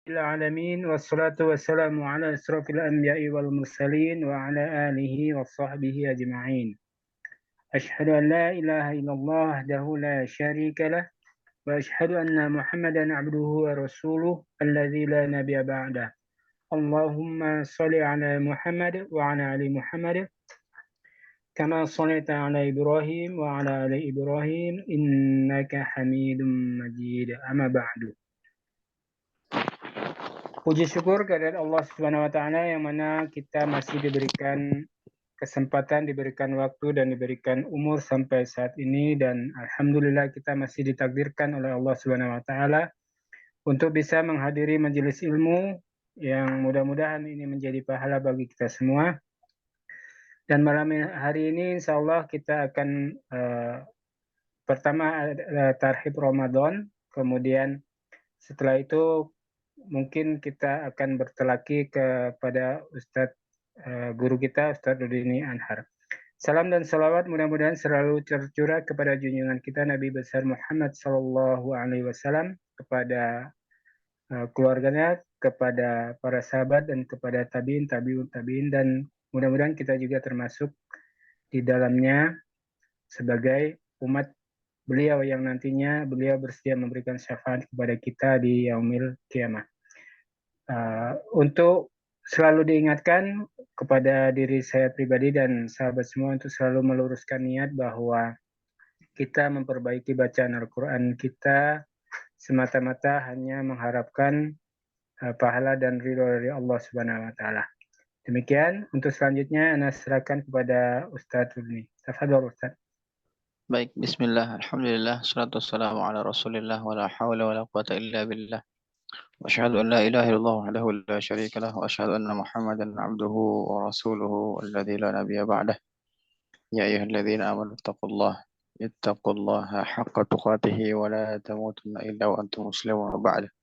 العالمين والصلاة والسلام على أشرف الأنبياء والمرسلين وعلى آله وصحبه أجمعين. أشهد أن لا إله إلا الله وحده لا شريك له وأشهد أن محمدا عبده ورسوله الذي لا نبي بعده. اللهم صل على محمد وعلى آل محمد كما صليت على إبراهيم وعلى آل إبراهيم إنك حميد مجيد. أما بعد. Puji syukur kehadirat Allah Subhanahu wa taala yang mana kita masih diberikan kesempatan, diberikan waktu dan diberikan umur sampai saat ini, dan alhamdulillah kita masih ditakdirkan oleh Allah Subhanahu wa taala untuk bisa menghadiri majelis ilmu yang mudah-mudahan ini menjadi pahala bagi kita semua. Dan malam hari ini insya Allah kita akan pertama tarhib Ramadan, kemudian setelah itu mungkin kita akan bertelaki kepada Ustadz guru kita, Ustadz Rudini Anhar. Salam dan salawat mudah-mudahan selalu tercurah kepada junjungan kita Nabi besar Muhammad Sallallahu Alaihi Wasallam, kepada keluarganya, kepada para sahabat, dan kepada tabiin, dan mudah-mudahan kita juga termasuk di dalamnya sebagai umat beliau yang nantinya beliau bersedia memberikan syafaat kepada kita di yaumil kiamah. Untuk selalu diingatkan kepada diri saya pribadi dan sahabat semua untuk selalu meluruskan niat bahwa kita memperbaiki bacaan Al-Quran kita semata-mata hanya mengharapkan pahala dan ridho dari Allah Subhanahu wa taala. Demikian, untuk selanjutnya Anda serahkan kepada Ustadz Rudni. Tafadhol Ustadz. Baik, bismillah, alhamdulillah, salatu wassalamu ala rasulillah, wa la hawla wa la quwata illa billah. Wa asyhadu an la ilaha illallah wahdahu la syarika lah, wa asyhadu anna Muhammadan abduhu wa rasuluhu alladzi la nabiyya ba'dah. Ya ayyuhalladzina amanu ittaqullaha haqqa tuqatih wa la tamutunna illa wa antum muslimun ba'da.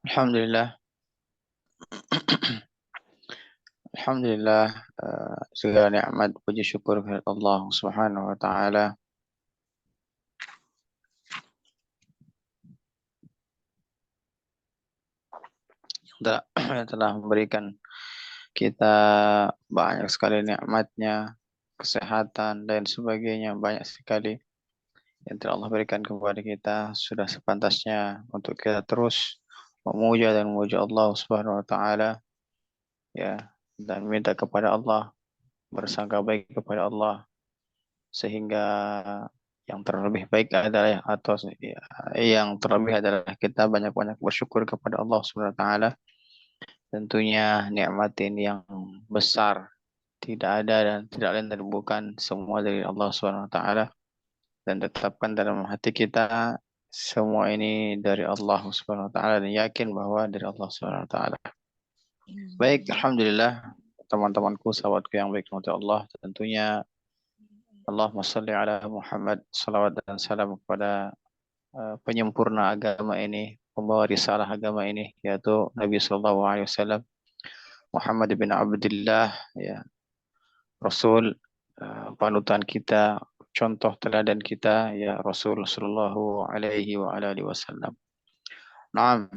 Alhamdulillah. Alhamdulillah, segala nikmat puji syukur kepada Allah Subhanahu wa taala yang telah memberikan kita banyak sekali nikmatnya, kesehatan dan sebagainya, banyak sekali yang telah Allah berikan kepada kita. Sudah sepantasnya untuk kita terus memuja dan memuja Allah Subhanahu wa taala, ya, dan minta kepada Allah, bersangka baik kepada Allah, sehingga yang terlebih baik adalah yang terlebih adalah kita banyak-banyak bersyukur kepada Allah Subhanahu wa taala. Tentunya nikmat ini yang besar, tidak ada dan tidak lain dan bukan, semua dari Allah Subhanahu wa taala, dan tetapkan dalam hati kita semua ini dari Allah Subhanahu wa taala dan yakin bahwa dari Allah Subhanahu wa taala. Baik, alhamdulillah teman-temanku, sahabatku yang baik rahmat Allah, tentunya Allahumma shalli ala Muhammad, salawat dan salam kepada penyempurna agama ini, pembawa risalah agama ini, yaitu Nabi sallallahu alaihi wasallam Muhammad bin Abdullah, ya, Rasul, panutan kita, contoh teladan kita, ya, Rasul sallallahu alaihi wa alihi wasallam. Naam,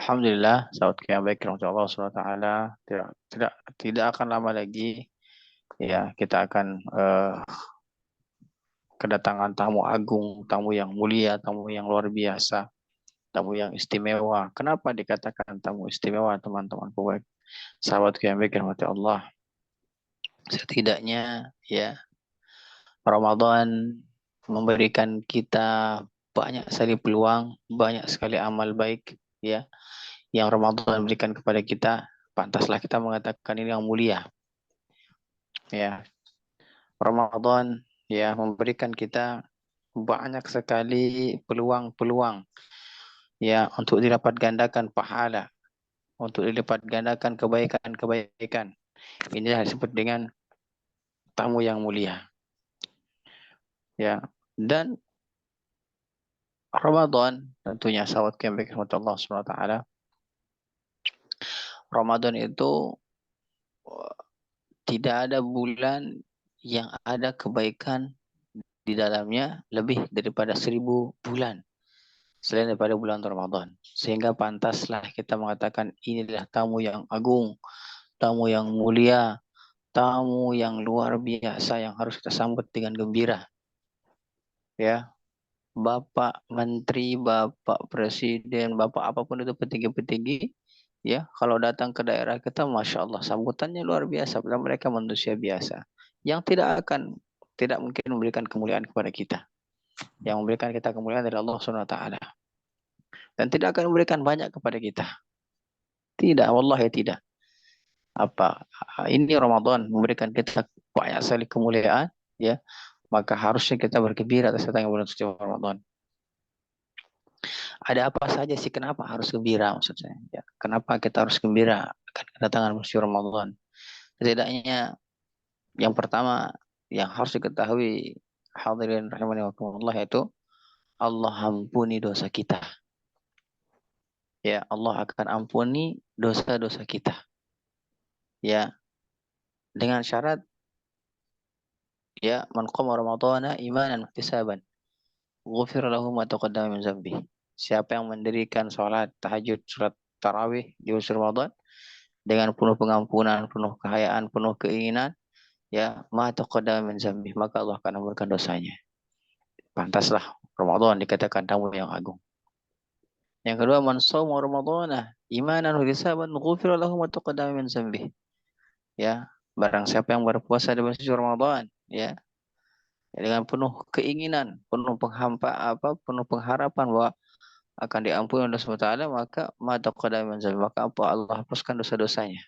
alhamdulillah, sahabat yang baik rahmat Allah Subhanahu wa taala, tidak akan lama lagi, ya, kita akan kedatangan tamu agung, tamu yang mulia, tamu yang luar biasa, tamu yang istimewa. Kenapa dikatakan tamu istimewa, teman-temanku baik, sahabatku yang baik rahmat Allah? Setidaknya, ya, Ramadan memberikan kita banyak sekali peluang, banyak sekali amal baik, ya, yang Ramadan berikan kepada kita. Pantaslah kita mengatakan ini yang mulia, ya. Ramadan, ya, memberikan kita banyak sekali peluang-peluang, ya, untuk didapat gandakan pahala, untuk dilipat gandakan kebaikan-kebaikan. Inilah disebut dengan tamu yang mulia, ya. Dan Ramadan, tentunya sahabat yang baik rahmat Allah Subhanahu wa taala, Ramadan itu tidak ada bulan yang ada kebaikan di dalamnya lebih daripada 1000 bulan. selain daripada bulan Ramadan. Sehingga pantaslah kita mengatakan inilah tamu yang agung, tamu yang mulia, tamu yang luar biasa yang harus kita sambut dengan gembira. Ya, Bapak Menteri, Bapak Presiden, Bapak apapun itu petinggi-petinggi, ya, kalau datang ke daerah kita, Masya Allah, sambutannya luar biasa. Padahal mereka manusia biasa yang tidak mungkin memberikan kemuliaan kepada kita. Yang memberikan kita kemuliaan dari Allah Subhanahu wa taala. Dan tidak akan memberikan banyak kepada kita. Tidak, wallahi tidak. Apa ini Ramadan memberikan kita banyak sekali kemuliaan, ya. Maka harusnya kita bergembira atas datangnya bulan suci Ramadan. Ada apa saja sih kenapa harus gembira maksud saya? Ya, kenapa kita harus gembira akan kedatangan bulan suci Ramadan? Setidaknya yang pertama yang harus diketahui hadirin rahimani wa rahimakumullah yaitu Allah ampuni dosa kita. Ya, Allah akan ampuni dosa-dosa kita. Ya, dengan syarat ya man qama ramadhana imanan ihtisaban ghufira lahu ma taqaddama min dzambi. Siapa yang mendirikan salat tahajud, salat tarawih di bulan Ramadan dengan penuh pengampunan, penuh kehayaan, penuh keinginan, ya ma taqaddama min dzambi, maka Allah akan ampunkan dosanya. Pantaslah Ramadan dikatakan tamu yang agung. Yang kedua, man shoma ramadhana imanan wa ihtisaban ghufira lahu ma taqaddama min dzambi. Ya, barang siapa yang berpuasa di bulan suci Ramadan, ya, dengan penuh keinginan, penuh penuh pengharapan bahwa akan diampuni oleh Allah Taala, maka mata qadam maka apa Allah hapuskan dosa-dosanya.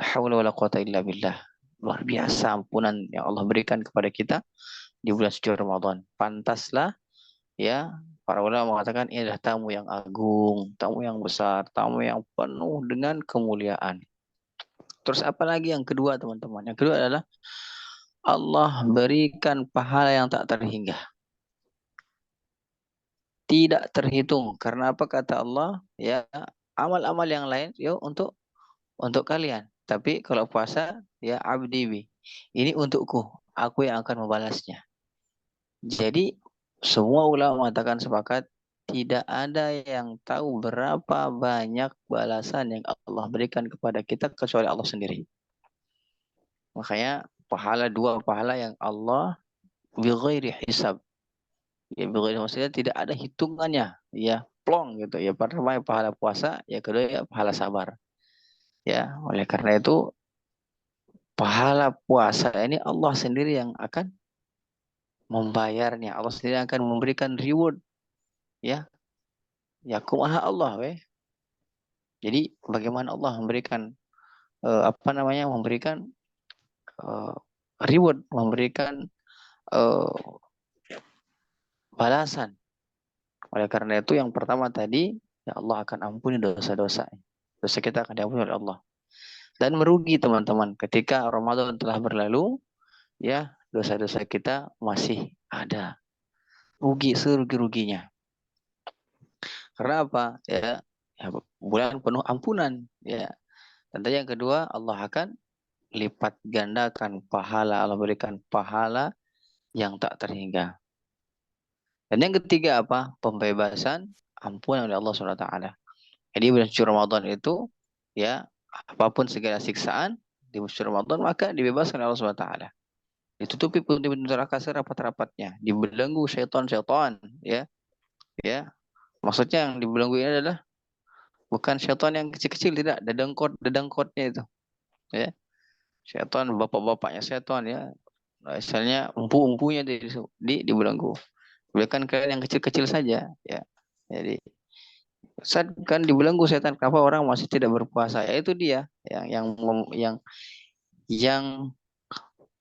La haula wala quwata illa billah. Luar biasa ampunan yang Allah berikan kepada kita di bulan suci Ramadan. Pantaslah, ya, para ulama mengatakan ini adalah tamu yang agung, tamu yang besar, tamu yang penuh dengan kemuliaan. Terus apa lagi yang kedua, teman-teman? Yang kedua adalah Allah berikan pahala yang tak terhingga. Tidak terhitung. Karena apa kata Allah? Ya, amal-amal yang lain yuk untuk kalian. Tapi kalau puasa ya abdi bi. Ini untukku. Aku yang akan membalasnya. Jadi semua ulama mengatakan sepakat tidak ada yang tahu berapa banyak balasan yang Allah berikan kepada kita kecuali Allah sendiri. Makanya dua pahala yang Allah bighairi hisab. Ya bighairi, maksudnya tidak ada hitungannya, ya plong gitu ya. Pertama pahala puasa, ya kedua ya pahala sabar. Ya, oleh karena itu pahala puasa ini Allah sendiri yang akan membayarnya. Allah sendiri yang akan memberikan reward, ya. Ya kumaha Allah weh. Jadi bagaimana Allah memberikan memberikan eh, reward, memberikan eh, balasan. Oleh karena itu yang pertama tadi, ya Allah akan ampuni dosa-dosa. Dosa kita akan diampuni oleh Allah. Dan merugi teman-teman ketika Ramadan telah berlalu, ya dosa-dosa kita masih ada. Rugi serugi-ruginya. Karena apa? Ya bulan penuh ampunan. Ya. Dan yang kedua, Allah akan lipat gandakan pahala. Allah berikan pahala yang tak terhingga. Dan yang ketiga apa? Pembebasan ampunan oleh Allah SWT. Jadi bulan suci Ramadan itu, ya apapun segala siksaan di bulan suci Ramadan maka dibebaskan oleh Allah SWT. Ditutupi pintu-pintu neraka serapat-rapatnya, dibelenggu syaitan-syaitan, ya. Ya. Maksudnya yang dibelenggu ini adalah bukan syaitan yang kecil-kecil, tidak, dedengkotnya itu, ya. Syaitan, bapak-bapaknya syaitan, ya. Misalnya empu-empunya dibelenggu. Bukan kalian yang kecil-kecil saja, ya. Jadi saat kan dibelenggu setan, kenapa orang masih tidak berpuasa? Ya itu dia yang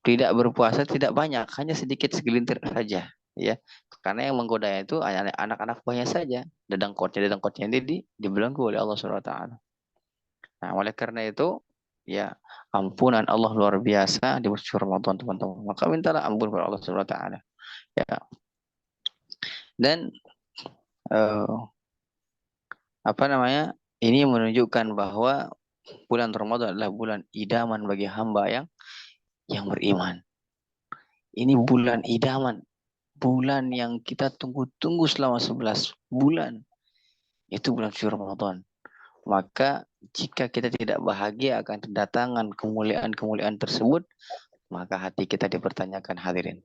tidak berpuasa tidak banyak, hanya sedikit segelintir saja, ya. Karena yang menggoda itu anak-anak buahnya saja, dedengkotnya ini dibelenggu oleh Allah Subhanahu wa taala. Nah, oleh karena itu, ya ampunan Allah luar biasa di bulan Ramadan, teman-teman. Maka mintalah ampun kepada Allah Subhanahu wa taala. Ya. Dan ini menunjukkan bahwa bulan Ramadan adalah bulan idaman bagi hamba yang beriman. Ini bulan idaman. bulan yang kita tunggu-tunggu selama 11 bulan. Itu bulan suci Ramadan. Maka jika kita tidak bahagia akan kedatangan kemuliaan-kemuliaan tersebut, maka hati kita dipertanyakan, hadirin.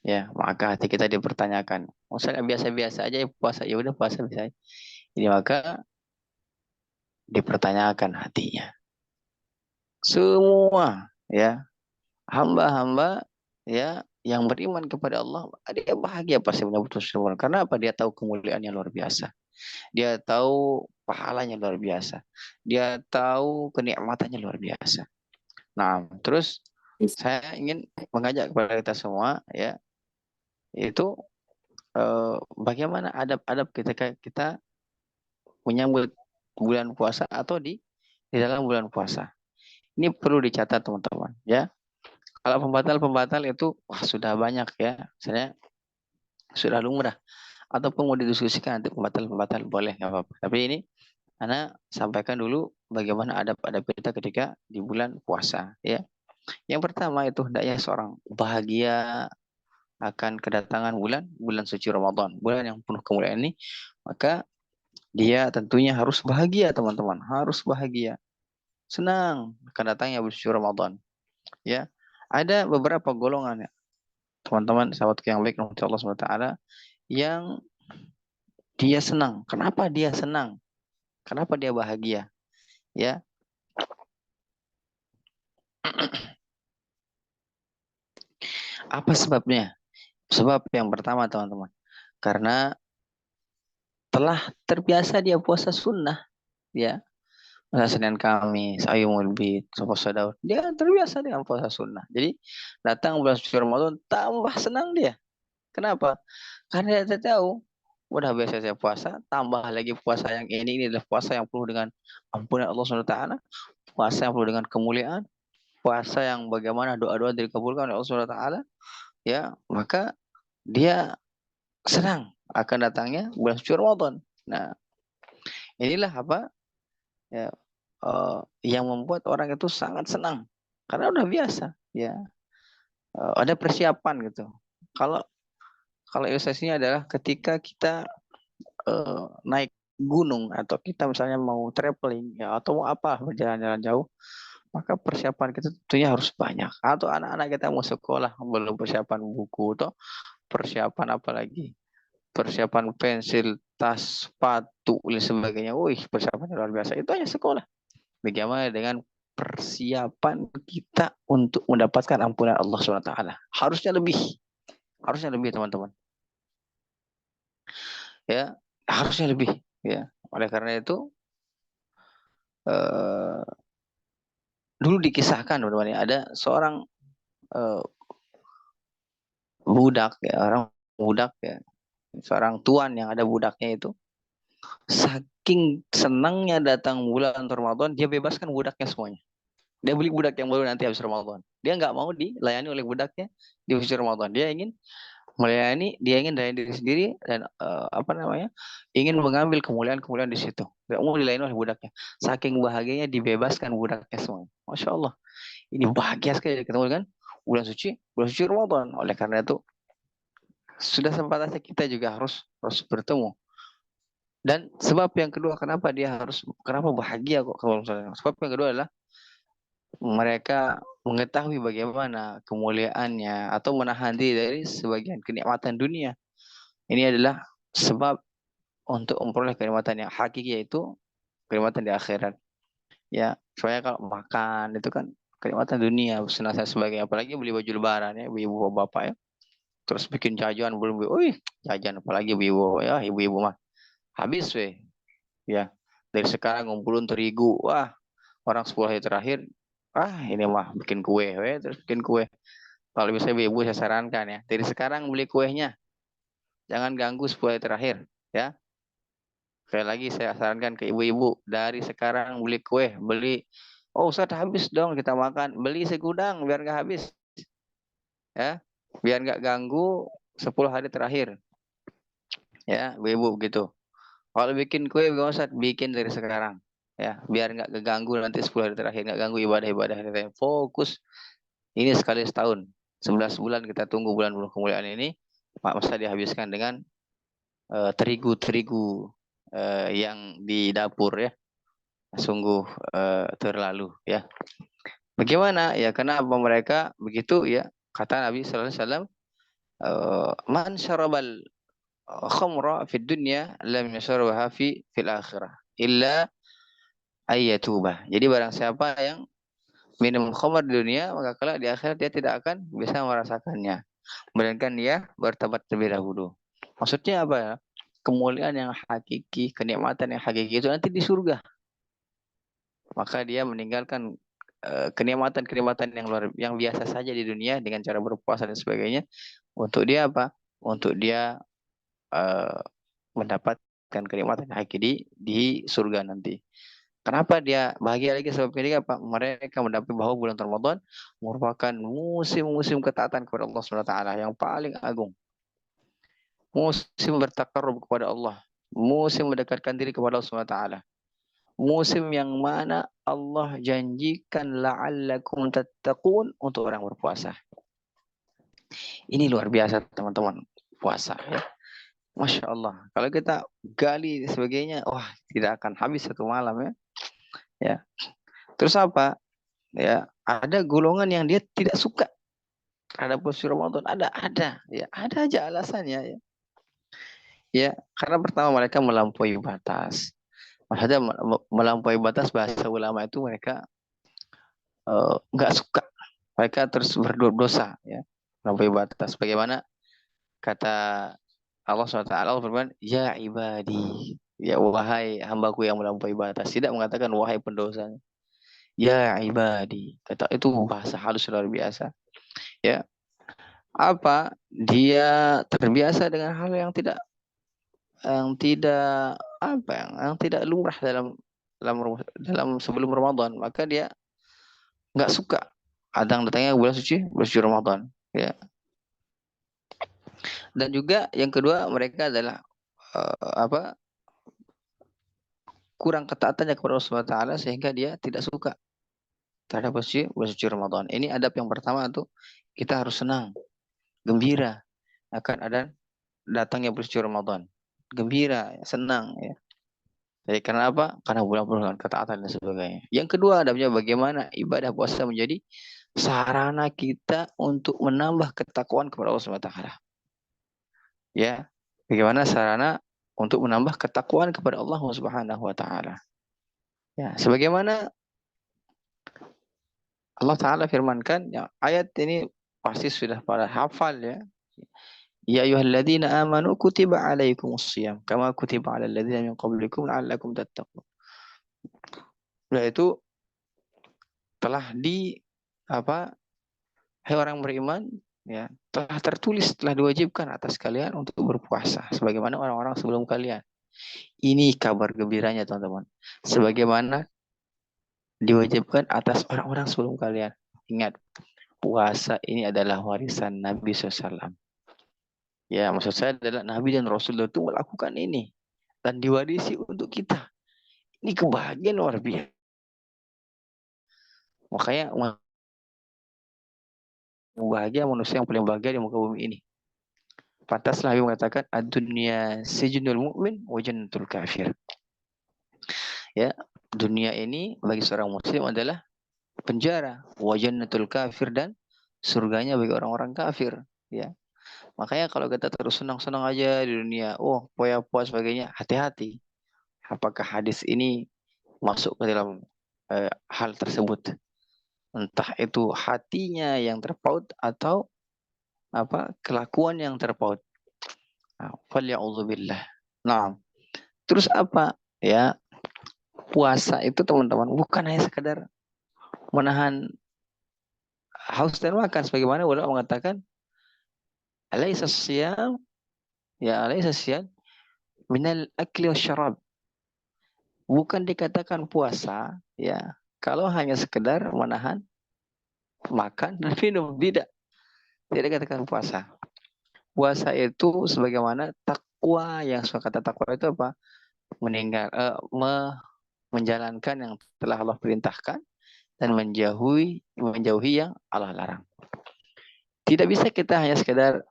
Ya, maka hati kita dipertanyakan. Misalnya biasa-biasa aja ya puasa, ya udah puasa biasa. Ini maka dipertanyakan hatinya. Semua ya hamba-hamba ya yang beriman kepada Allah, dia bahagia pasti menyambut Ramadan. Karena apa? Dia tahu kemuliaannya luar biasa. Dia tahu pahalanya luar biasa. Dia tahu kenikmatannya luar biasa. Nah, terus saya ingin mengajak kepada kita semua ya, itu bagaimana adab-adab ketika kita menyambut bulan puasa atau di dalam bulan puasa. Ini perlu dicatat teman-teman ya. Kalau pembatal-pembatal itu wah sudah banyak ya. Misalnya sudah lumrah ataupun mau didiskusikan nanti pembatal-pembatal boleh nggak apa-apa. Tapi ini Ana sampaikan dulu bagaimana adab-adab kita ketika di bulan puasa ya. Yang pertama itu hendaknya seorang bahagia akan kedatangan bulan suci Ramadan, bulan yang penuh kemuliaan ini, maka dia tentunya harus bahagia teman-teman, harus bahagia. Senang akan datangnya bulan suci Ramadan. Ya. Ada beberapa golongan ya, teman-teman sahabatku yang baik rahmat Allah SWT yang dia senang. Kenapa dia senang? Kenapa dia bahagia? Ya. Apa sebabnya? Sebab yang pertama teman-teman, karena telah terbiasa dia puasa sunnah, ya. Puasa Senin Kamis, Ayyumul Bid, puasa Daud. Dia terbiasa dengan puasa sunnah. Jadi datang bulan suci Ramadan tambah senang dia. Kenapa? Karena dia tahu udah biasa saya puasa, tambah lagi puasa yang ini adalah puasa yang penuh dengan ampunan Allah SWT, puasa yang penuh dengan kemuliaan, puasa yang bagaimana doa-doa dikabulkan oleh Allah SWT, ya, maka dia senang akan datangnya bulan suci Ramadan. Nah, inilah apa ya yang membuat orang itu sangat senang karena udah biasa, ya. Ada persiapan gitu. Kalau kalau ilustrasinya adalah ketika kita naik gunung atau kita misalnya mau traveling ya atau mau apa berjalan-jalan jauh, maka persiapan kita tentunya harus banyak. Atau anak-anak kita mau sekolah belum persiapan buku atau persiapan apa lagi? Persiapan pensil, tas, sepatu dan sebagainya. Wih, persiapan luar biasa. Itu hanya sekolah. Bagaimana dengan persiapan kita untuk mendapatkan ampunan Allah SWT? Harusnya lebih. Harusnya lebih teman-teman. Ya, harusnya lebih. Ya, oleh karena itu dulu dikisahkan teman-teman ya, ada seorang budak ya, orang budak ya, seorang tuan yang ada budaknya itu, saking senangnya datang bulan Ramadan, dia bebaskan budaknya semuanya. Dia beli budak yang baru nanti habis Ramadan. Dia nggak mau dilayani oleh budaknya di habis Ramadan. Dia ingin melayani, dia ingin dari diri sendiri dan apa namanya, ingin mengambil kemuliaan-kemuliaan di situ. Nggak mau dilayani oleh budaknya. Saking bahagianya dibebaskan budaknya semua. Masya Allah. Ini bahagia sekali ketemu dengan bulan suci Ramadan. Oleh karena itu sudah sempatannya kita juga harus bertemu. Dan sebab yang kedua kenapa bahagia kok kalau misalnya. Sebab yang kedua adalah mereka mengetahui bagaimana kemuliaannya atau menahan diri dari sebagian kenikmatan dunia. Ini adalah sebab untuk memperoleh kenikmatan yang hakiki, yaitu kenikmatan di akhirat. Ya, soalnya kalau makan itu kan kenikmatan dunia, senang sebagainya. Apalagi beli baju lebaran ya, ibu-ibu bapak ya. Terus bikin jajan belum, wih, jajan apalagi ibu-ibu ya, ibu-ibu mah habis weh. Ya, dari sekarang ngumpulin terigu, wah, orang 10 hari terakhir, ini mah bikin kue, terus bikin kue. Kalau bisa ibu saya sarankan ya, dari sekarang beli kuenya, jangan ganggu 10 hari terakhir, ya. Sekali lagi saya sarankan ke ibu-ibu, dari sekarang beli kue, oh Ustaz habis dong kita makan, beli segudang biar nggak habis, ya, biar nggak ganggu 10 hari terakhir, ya, ibu-ibu begitu. Kalau bikin kue nggak usah bikin dari sekarang, ya, biar nggak keganggu nanti 10 hari terakhir, nggak ganggu ibadah-ibadah hari. Fokus ini sekali setahun, 11 bulan kita tunggu bulan kemuliaan ini, masa dihabiskan dengan terigu-terigu yang di dapur ya, sungguh terlalu ya. Bagaimana ya, kenapa mereka begitu ya? Kata Nabi sallallahu alaihi wasallam, man syarabal khamra fid dunya lam yashrabha fil akhirah illa ayyatuba. Jadi barang siapa yang minum khamar di dunia, maka kelak di akhirat dia tidak akan bisa merasakannya, melainkan dia bertobat terlebih dahulu. Maksudnya apa ya? Kemuliaan yang hakiki, kenikmatan yang hakiki itu nanti di surga. Maka dia meninggalkan kenikmatan-kenikmatan yang biasa saja di dunia dengan cara berpuasa dan sebagainya. Untuk dia apa? Untuk dia uh, mendapatkan kenikmatan yang hakiki di surga nanti. Kenapa dia bahagia lagi? Sebab ini apa? Mereka mendapat bahwa bulan Ramadan merupakan musim-musim ketaatan kepada Allah SWT yang paling agung. Musim bertakarrub kepada Allah. Musim mendekatkan diri kepada Allah SWT. Musim yang mana Allah janjikan la'allakum tattaqun untuk orang berpuasa. Ini luar biasa teman-teman, puasa ya. Masya Allah. Kalau kita gali sebagainya, wah tidak akan habis satu malam ya. Ya. Terus apa? Ya, ada golongan yang dia tidak suka terhadap bulan Ramadan. Ada aja alasannya ya. Ya, karena pertama mereka melampaui batas. Maksudnya melampaui batas, bahasa ulama itu mereka nggak suka, mereka terus berdosa ya, melampaui batas. Bagaimana kata Allah SWT, Allah berfirman, ya ibadi, ya wahai hambaku yang melampaui batas, tidak mengatakan wahai pendosa. Ya ibadi, kata itu bahasa halus luar biasa ya. Apa dia terbiasa dengan hal yang tidak lumrah dalam dalam sebelum Ramadan, maka dia nggak suka adang datangnya bulan suci Ramadan ya. Dan juga yang kedua, mereka adalah apa, kurang ketaatannya kepada Allah Subhanahu wa taala sehingga dia tidak suka terhadap bulan suci Ramadan. Ini adab yang pertama tuh, kita harus senang, gembira akan ada datangnya bulan suci Ramadan. Gembira, senang ya. Jadi karena apa? Karena bulan-bulan ketaatan dan sebagainya. Yang kedua adabnya, bagaimana ibadah puasa menjadi sarana kita untuk menambah ketakwaan kepada Allah Subhanahu wa taala. Ya, bagaimana sarana untuk menambah ketakwaan kepada Allah Subhanahu wa taala. Ya, sebagaimana Allah taala firmankan, ya, ayat ini pasti sudah pada hafal ya. Ya ayyuhalladzina amanu kutiba alaikumusshiyam kama kutiba alal ladzina min qablikum la'allakum tattaqun. Nah, itu telah apa? Hai orang beriman, ya, telah tertulis, telah diwajibkan atas kalian untuk berpuasa sebagaimana orang-orang sebelum kalian. Ini kabar gembiranya teman-teman. Sebagaimana diwajibkan atas orang-orang sebelum kalian. Ingat, puasa ini adalah warisan Nabi SAW. Ya, maksud saya adalah Nabi dan Rasul itu melakukan ini dan diwarisi untuk kita. Ini kebahagiaan luar biasa. Makanya bahagia manusia yang paling bahagia di muka bumi ini. Pantas Nabi mengatakan, ad-dunya sijnul mu'min wa jannatul kafir. Ya, dunia ini bagi seorang muslim adalah penjara, wa jannatul kafir, dan surganya bagi orang-orang kafir. Ya, makanya kalau kita terus senang-senang aja di dunia, oh poya-poya sebagainya, hati-hati. Apakah hadis ini masuk ke dalam hal tersebut? Entah itu hatinya yang terpaut atau apa, kelakuan yang terpaut. Falya'udzubillah. Nah, terus apa? Ya, puasa itu teman-teman bukan hanya sekedar menahan haus dan makan, sebagaimana ulama mengatakan, alaisa siyam, ya alaisa siyam minal akli wasyarab. Bukan dikatakan puasa ya kalau hanya sekedar menahan makan dan minum, tidak dikatakan puasa. Puasa itu sebagaimana takwa, yang suka kata takwa itu apa? Menjalankan yang telah Allah perintahkan dan menjauhi yang Allah larang. Tidak bisa kita hanya sekedar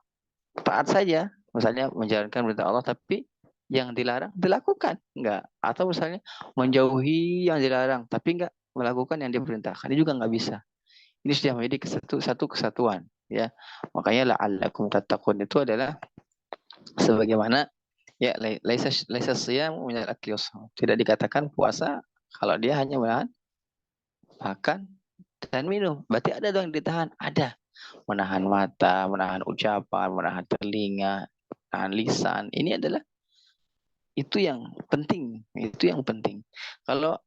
taat saja, misalnya menjalankan perintah Allah tapi yang dilarang dilakukan, enggak. Atau misalnya menjauhi yang dilarang tapi enggak melakukan yang diperintahkan, ini juga enggak bisa. Ini sudah menjadi satu kesatuan, ya. Makanya la'allakum tattaqun itu adalah sebagaimana ya laisa siyam minal akli wassam. Tidak dikatakan puasa kalau dia hanya menahan makan dan minum. Berarti ada dong yang ditahan, ada. Menahan mata, menahan ucapan, menahan telinga, menahan lisan. Ini adalah itu yang penting, itu yang penting. Kalau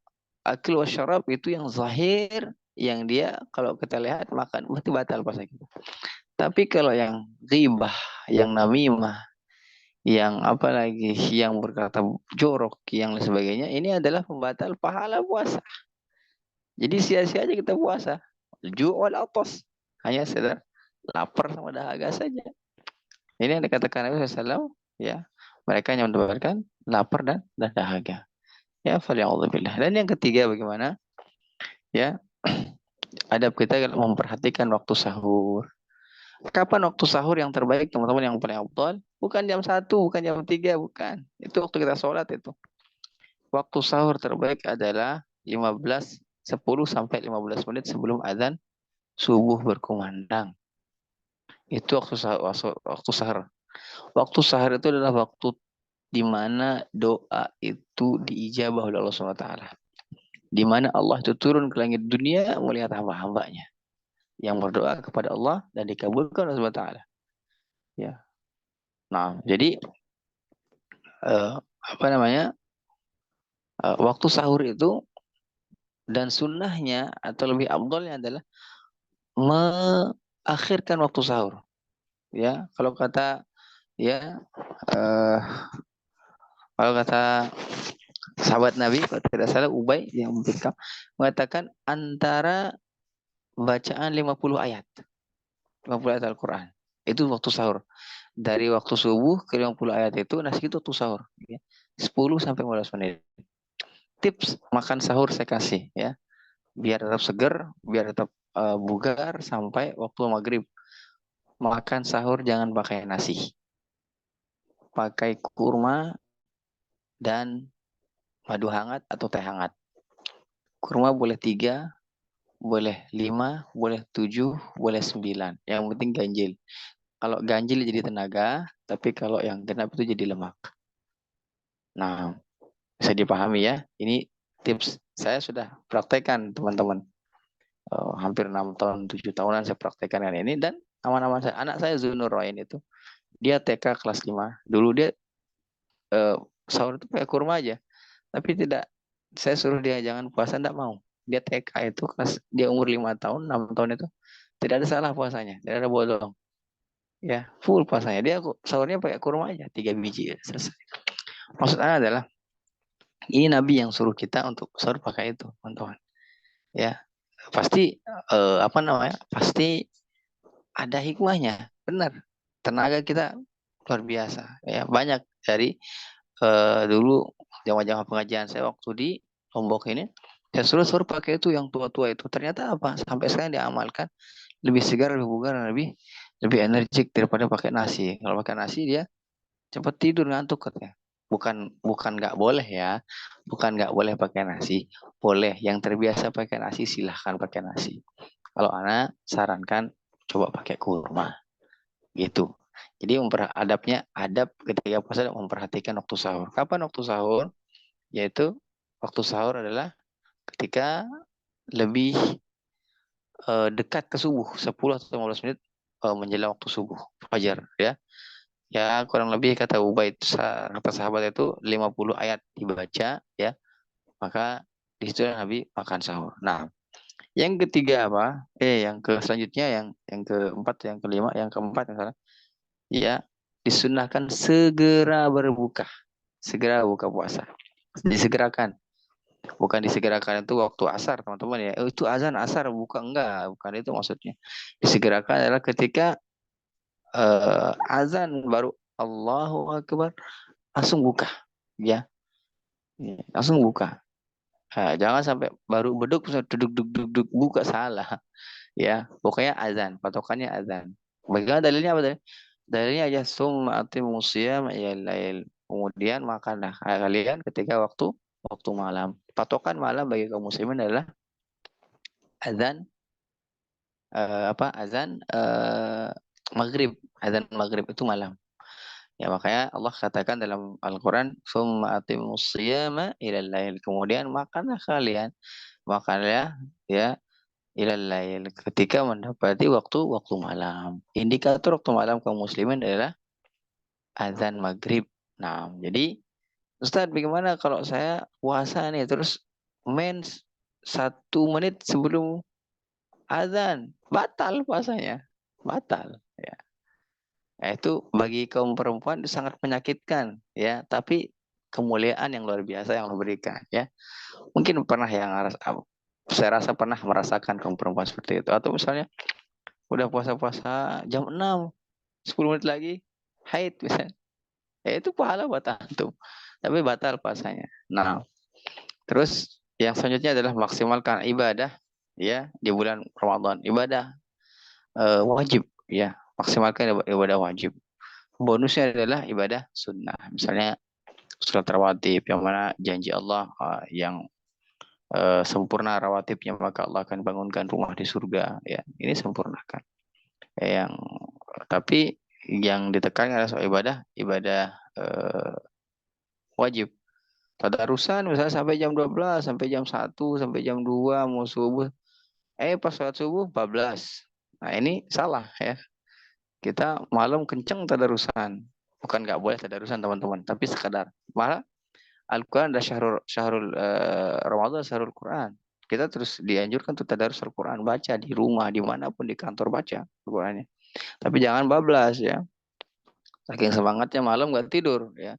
akil wasyarab itu yang zahir, yang dia kalau kita lihat makan berarti batal puasa kita. Tapi kalau yang ghibah, yang namimah, yang apa lagi, yang berkata jorok, yang lain sebagainya, ini adalah pembatal pahala puasa. Jadi sia-sia aja kita puasa. Ju'al atas, hanya sekedar lapar sama dahaga saja. Ini yang dikatakan Nabi SAW, ya, mereka yang mendapatkan lapar dan dahaga. Ya, faliya'udzubillah. Dan yang ketiga bagaimana? Ya, adab kita memperhatikan waktu sahur. Kapan waktu sahur yang terbaik, teman-teman, yang paling afdal? Bukan jam 1, bukan jam 3, bukan. Itu waktu kita sholat itu. Waktu sahur terbaik adalah 10 sampai 15 menit sebelum azan subuh berkumandang. Itu waktu sahur. Waktu sahur itu adalah waktu di mana doa itu diijabah oleh Allah SWT. Di mana Allah itu turun ke langit dunia melihat hamba-hambanya yang berdoa kepada Allah dan dikabulkan oleh Allah SWT. Ya. Nah, jadi apa namanya? Waktu sahur itu dan sunnahnya atau lebih abdolnya adalah mengakhirkan waktu sahur. Ya, ya uh, kalau kata sahabat Nabi, kalau tidak salah Ubay yang mengatakan antara bacaan 50 ayat. 50 ayat Al-Quran. Itu waktu sahur. Dari waktu subuh ke 50 ayat itu, nasi itu waktu sahur. Ya. 10 sampai 15 menit. Tips makan sahur saya kasih, ya. Biar tetap seger, biar tetap bugar sampai waktu maghrib. Makan sahur jangan pakai nasi. Pakai kurma dan madu hangat atau teh hangat. Kurma boleh 3, boleh 5, boleh 7, boleh 9. Yang penting ganjil. Kalau ganjil jadi tenaga, tapi kalau yang genap itu jadi lemak. Nah, bisa dipahami ya. Ini tips saya sudah praktekkan, teman-teman. Hampir 6 tahun, 7 tahunan saya praktekkan ini dan aman-aman saya. Anak saya Zunur Royan itu, dia TK kelas 5. Dulu dia sahur itu pakai kurma aja. Tapi tidak, saya suruh dia jangan puasa, tidak mau. Dia TK itu kelas, dia umur 5 tahun, 6 tahun itu tidak ada salah puasanya, tidak ada bolong. Ya, full puasanya. Dia sahurnya pakai kurma aja, 3 biji ya, selesai. Maksudnya adalah ini Nabi yang suruh kita untuk sahur pakai itu, teman-teman. Ya, pasti apa namanya? Pasti ada hikmahnya, benar. Tenaga kita luar biasa. Ya, banyak dari dulu jamaah-jamaah pengajian saya waktu di Lombok ini, saya suruh pakai itu yang tua-tua itu. Ternyata apa? Sampai sekarang diamalkan, lebih segar, lebih bugar, lebih energik daripada pakai nasi. Kalau pakai nasi dia cepat tidur, ngantuk katanya. Bukan nggak boleh ya, bukan nggak boleh pakai nasi, boleh. Yang terbiasa pakai nasi silahkan pakai nasi. Kalau anak sarankan coba pakai kurma, gitu. Jadi adab ketika puasa memperhatikan waktu sahur. Kapan waktu sahur? Yaitu waktu sahur adalah ketika lebih dekat ke subuh, 10 atau 15 menit menjelang waktu subuh fajar, ya. Ya, kurang lebih kata Ubaid, kata sahabat itu 50 ayat dibaca, ya. Maka di situ Nabi makan sahur. Nah, yang ketiga apa? Selanjutnya yang keempat, yang kelima, yang keempat yang salah. Ya, disunahkan segera berbuka. Segera buka puasa. Disegerakan. Bukan disegerakan itu waktu asar, teman-teman ya. Itu azan asar, enggak, bukan itu maksudnya. Disegerakan adalah ketika azan baru Allahu Akbar, langsung buka, ya. Langsung buka. Nah, jangan sampai baru beduk duduk buka, salah. Ya, pokoknya azan, patokannya azan. Bagaimana dalilnya apa tadi? Dalilnya aja summa atimus syiyam ilal lail. Kemudian makanlah kalian ketika waktu malam. Patokan malam bagi kaum muslimin adalah azan azan maghrib. Azan maghrib itu malam. Ya makanya Allah katakan dalam Al-Quran, summa atimus syiyama ilal lail. Kemudian makanlah kalian, makanlah ya ilal lail ketika mendapati waktu malam. Indikator waktu malam kaum muslimin adalah azan maghrib. Nah, jadi Ustadz, bagaimana kalau saya puasa nih terus mens 1 menit sebelum azan, batal puasanya, batal. Ya. Ya, itu bagi kaum perempuan itu sangat menyakitkan, ya. Tapi kemuliaan yang luar biasa yang Allah berikan, ya. Mungkin pernah saya rasa pernah merasakan kaum perempuan seperti itu. Atau misalnya udah puasa-puasa jam 6, 10 menit lagi haid misalnya. Ya itu pahala buat antum. Tapi batal puasanya. Nah, terus yang selanjutnya adalah maksimalkan ibadah ya di bulan Ramadan. Ibadah wajib ya, maksimalkan ibadah wajib. Bonusnya adalah ibadah sunnah. Misalnya sholat rawatib yang mana janji Allah yang sempurna rawatibnya maka Allah akan bangunkan rumah di surga ya. Ini sempurnakan. Yang tapi yang ditekankan adalah soal ibadah wajib. Tadarusan misalnya sampai jam 12, sampai jam 1, sampai jam 2 mau subuh. Pas sholat subuh 14. Nah ini salah ya. Kita malam kenceng tadarusan. Bukan nggak boleh tadarusan teman-teman, tapi sekadar. Malah Al-Quran adalah syahrul Ramadan, syahrul Quran. Kita terus dianjurkan untuk tadarus Al-Quran, baca di rumah, dimanapun di kantor baca Al-Qurannya. Tapi jangan bablas ya. Saking semangatnya malam nggak tidur ya.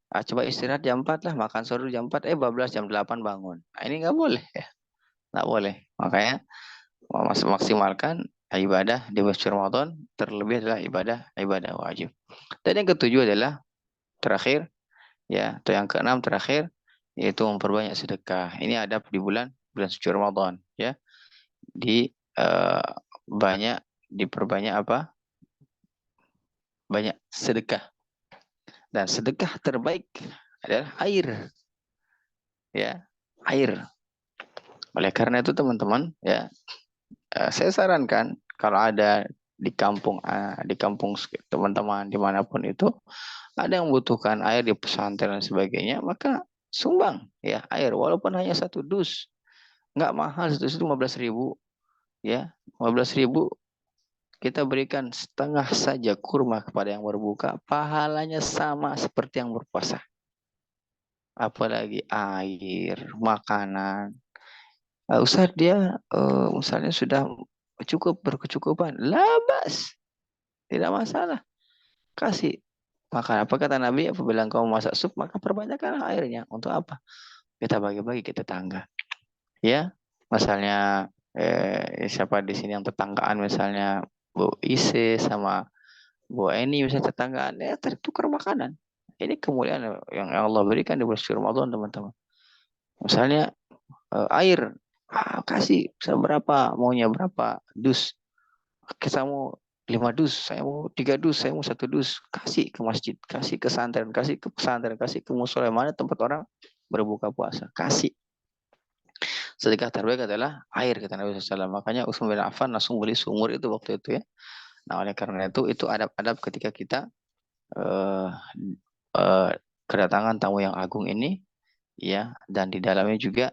Coba istirahat jam 4 lah, makan sahur jam 4, bablas jam 8 bangun. Nah, ini nggak boleh ya. Nggak boleh. Makanya maksimalkan ibadah di bulan Ramadan, terlebih adalah ibadah wajib. Dan yang ketujuh adalah terakhir ya, atau yang keenam terakhir yaitu memperbanyak sedekah. Ini adab di bulan suci Ramadan ya. Di banyak diperbanyak apa? Banyak sedekah. Dan sedekah terbaik adalah air. Ya, air. Oleh karena itu teman-teman ya, saya sarankan kalau ada di kampung teman-teman dimanapun itu ada yang membutuhkan air di pesantren dan sebagainya, maka sumbang ya air walaupun hanya 1 dus, nggak mahal, 1 dus itu 15.000 ya, 15.000 kita berikan setengah saja kurma kepada yang berbuka, pahalanya sama seperti yang berpuasa. Apalagi air, makanan. Ustaz dia misalnya sudah berkecukupan, labas, tidak masalah. Kasih makan. Apa kata Nabi? Apabila engkau masak sup, maka perbanyakkan airnya. Untuk apa? Kita bagi-bagi ke tetangga. Ya, misalnya siapa di sini yang tetanggaan, misalnya Bu Ise sama Bu Eni, misalnya tetanggaan, ya tertukar makanan. Ini kemuliaan yang Allah berikan di bulan Ramadan, teman-teman. Misalnya air, kasih berapa, maunya berapa dus. Kita mau 5 dus, saya mau 3 dus, saya mau 1 dus. Kasih ke masjid, kasih ke pesantren, kasih ke pesantren, kasih ke musola, mana tempat orang berbuka puasa. Kasih. Sedekah terbaik adalah air, kata Nabi SAW. Makanya Utsman bin Affan langsung beli sumur itu waktu itu ya. Nah oleh karena itu adab-adab ketika kita uh, uh, kedatangan tamu yang agung ini ya, dan di dalamnya juga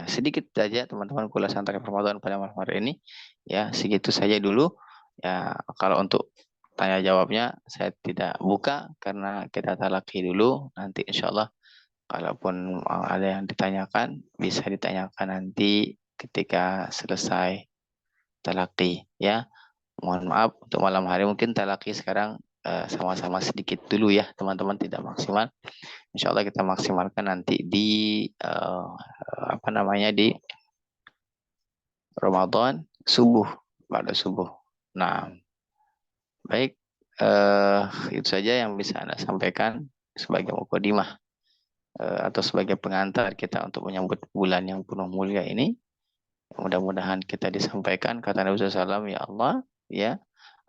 sedikit saja teman-teman kuliah santai Ramadan pada malam hari ini ya, segitu saja dulu ya. Kalau untuk tanya jawabnya saya tidak buka karena kita talaki dulu, nanti insya Allah kalaupun ada yang ditanyakan bisa ditanyakan nanti ketika selesai talaki ya. Mohon maaf untuk malam hari mungkin talaki sekarang sama-sama sedikit dulu ya teman-teman, tidak maksimal. Insya Allah kita maksimalkan nanti di di Ramadan subuh, pada subuh. Nah, baik, itu saja yang bisa Anda sampaikan sebagai mukadimah atau sebagai pengantar kita untuk menyambut bulan yang penuh mulia ini. Mudah-mudahan kita disampaikan kata Nabi SAW, ya Allah, ya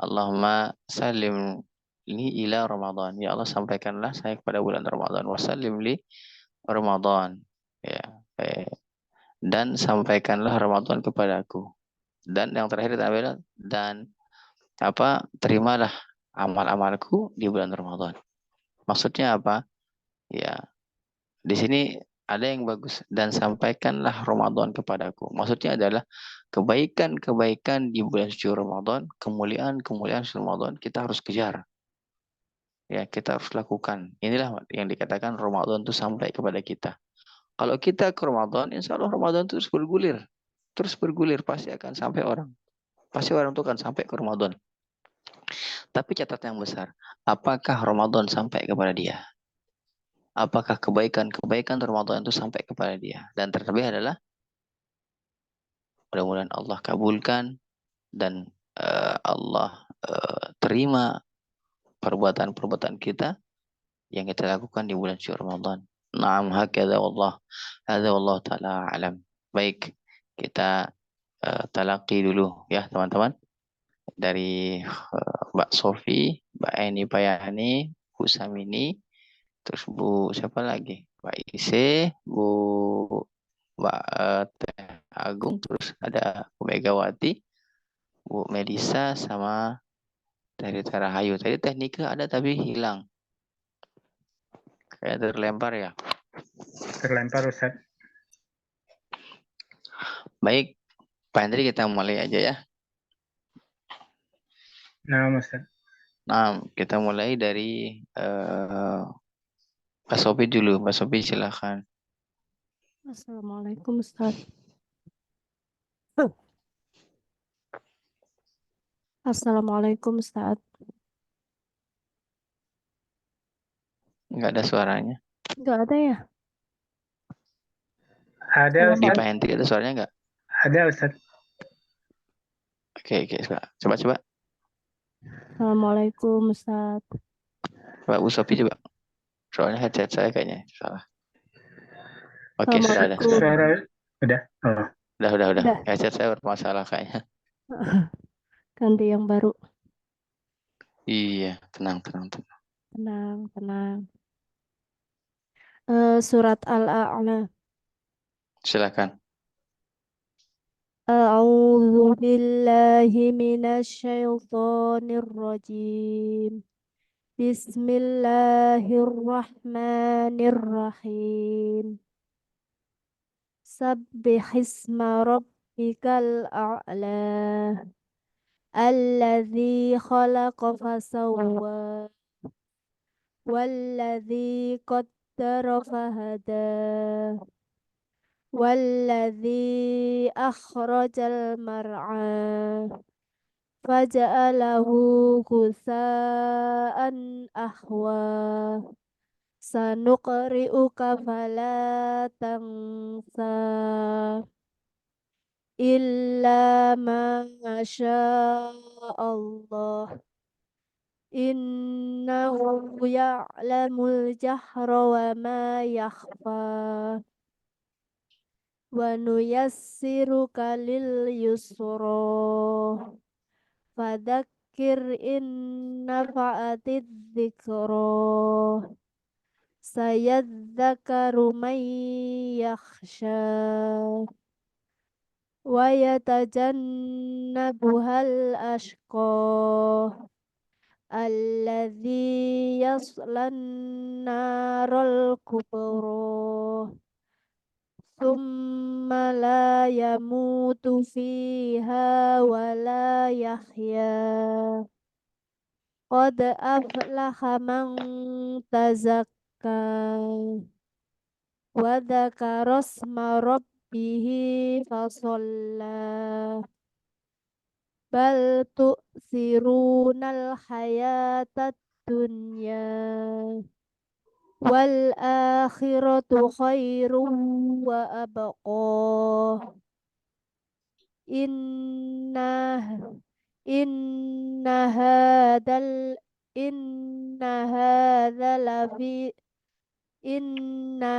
Allahumma salim ini ila Ramadan. Ya Allah, sampaikanlah saya kepada bulan Ramadan. Wasallim li Ramadan. Ya. Dan sampaikanlah Ramadan kepadaku. Dan yang terakhir adalah dan terimalah amal-amalku di bulan Ramadan. Maksudnya apa? Ya, di sini ada yang bagus, dan sampaikanlah Ramadan kepadaku. Maksudnya adalah kebaikan-kebaikan di bulan suci Ramadan, kemuliaan-kemuliaan suci Ramadan kita harus kejar. Ya, kita harus lakukan. Inilah yang dikatakan Ramadan itu sampai kepada kita. Kalau kita ke Ramadan, insya Allah Ramadan terus bergulir. Terus bergulir, pasti akan sampai orang. Pasti orang itu akan sampai ke Ramadan. Tapi catatan yang besar, apakah Ramadan sampai kepada dia? Apakah kebaikan-kebaikan Ramadan itu sampai kepada dia? Dan terlebih adalah mudah-mudahan Allah kabulkan dan Allah terima perbuatan-perbuatan kita yang kita lakukan di bulan suci Ramadan. Naam hakadha wallah taala alam. Baik, kita talaqi dulu ya teman-teman dari Mbak Sofi, Mbak Eni Payani, Bu Samini, terus Bu siapa lagi? Mbak Ise, Mbak Teh Agung, terus ada Bu Megawati, Bu Melisa, sama dari Terahayu. Tadi teknika ada tapi hilang. Kayak terlempar ya. Terlempar Ustaz. Baik, Pak Hendri kita mulai aja ya. Nah, Ustaz. Nah, kita mulai dari Pak Sofi dulu. Pak Sofi silakan. Assalamualaikum Ustaz. Assalamualaikum Ustaz. Nggak ada suaranya. Enggak ada ya? Ada Di Ustaz. Pak Hendri ada suaranya nggak? Ada Ustaz. Oke, coba. Assalamualaikum Ustaz. Pak Bu Sofi coba. Soalnya headset saya kayaknya salah. Oke, sudah ada. Assalamualaikum. Suara udah. Oh. Udah. Headset saya bermasalah kayaknya. Ganti yang baru. Iya, tenang. Tenang. Surat Al-A'la. Silakan. A'udzu billahi minasyaitonir rajim. Bismillahirrahmanirrahim. Sabbihisma rabbikal a'la. Alladzi khalaqa fasawwa. Walladzi qaddara fahada. Walladzi akhrajal mar'a. Faja'alahu ghusaan ahwa. Sanuqri'uka fala tansa illa ma Allah. Innahu ya'lamul jahra wa ma yakhfa. Wa nuyassiruka lil yusra. Fadzakkir in nafa'atidz dzikra. Sayadzakaru man yakhsha. Wa yatajannabuhal ashqa. Alladzi yaslan naral kubra. Thumma la yamutu fiha wa la yahya. Qad aflaha man tazakka. Wa dzakara isma rabbihi fasalla. Bal tu'thirunal hayatad dunya. Wal akhiratu khairum wa abqa. Inna hadal inna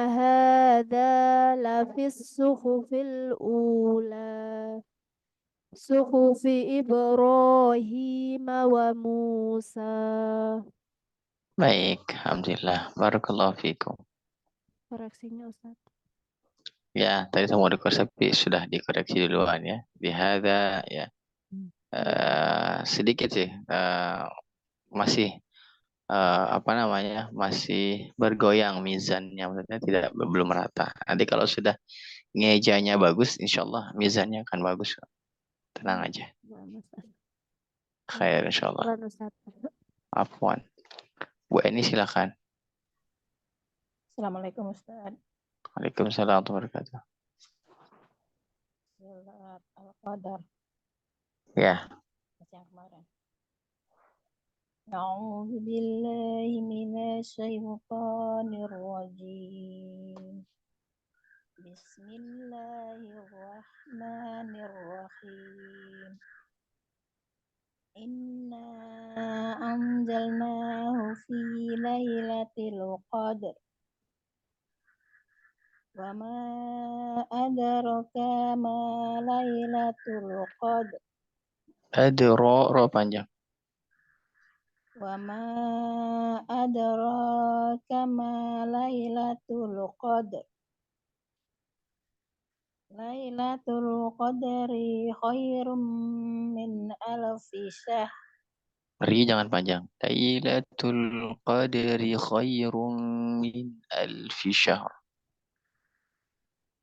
hadha lafis suhufil ula. Suhufi Ibrahim wa Musa. Baik, alhamdulillah. Barakallahu fikum. Koreksinya Ustaz. Ya, tadi saya mau dikoreksi tapi sudah dikoreksi duluan ya. Bihada ya. Sedikit sih masih apa namanya? Masih bergoyang mizannya, maksudnya tidak belum rata. Nanti kalau sudah ngejanya bagus, insyaallah mizannya akan bagus. Tenang aja. Khair insyaallah. Syukran, Ustaz. Afwan. Bu Eni silakan. Assalamualaikum Ustaz. Waalaikumsalam warahmatullahi wabarakatuh. Surat Al-Qadar. Ya. Yang kemarin. A'udzu billahi minasyaitonir rajim. Bismillahirrahmanirrahim. Inna anzalnahu fi lailatul qadr. Wa ma adraka ma lailatul qadr. Ro panjang. Wa ma adraka ma lailatul qadr. Lailatul qadri khairum min alfi syahr. Ri jangan panjang. Lailatul qadri khairum min alfi syahr.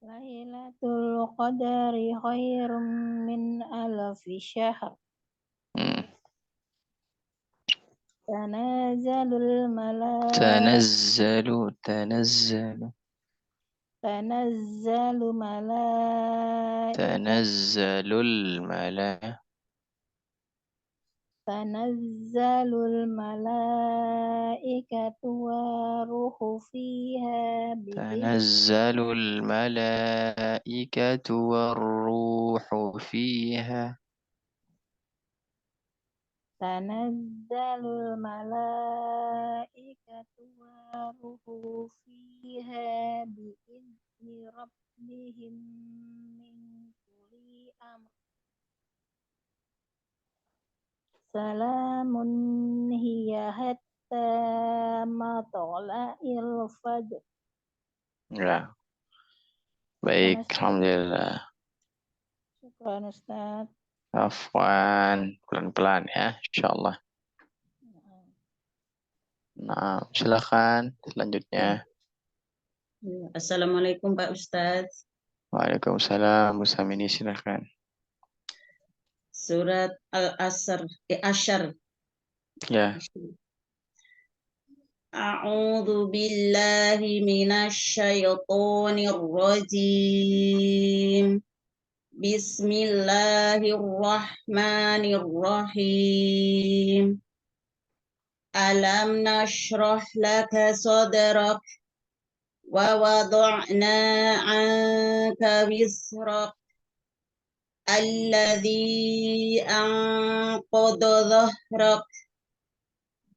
Lailatul qadri khairum min alfi syahr. Tanazzalul Tanazzalu malaikatu wa ruhu fiha tanazzalul malaikatu warruhu fiha. Tanazzalul malaikatu wa ruhu fiha bi'izni rabbihim min kulli amr. Salamun hiya hatta matla'il fajr. Ya. Baik, alhamdulillah. Syukran Ustaz. Afwan, pelan-pelan ya, insyaallah. Nah, silakan selanjutnya. Assalamualaikum Pak Ustadz. Waalaikumsalam, Bu Samini silakan. Surat Al-Asyr. Ya. A'udzu billahi minasyaitonir rajim. Bismillahirrahmanirrahim. Alam nashrah laka sadrak wa wada'na 'anka wisrak alladzi anqadha dhahrak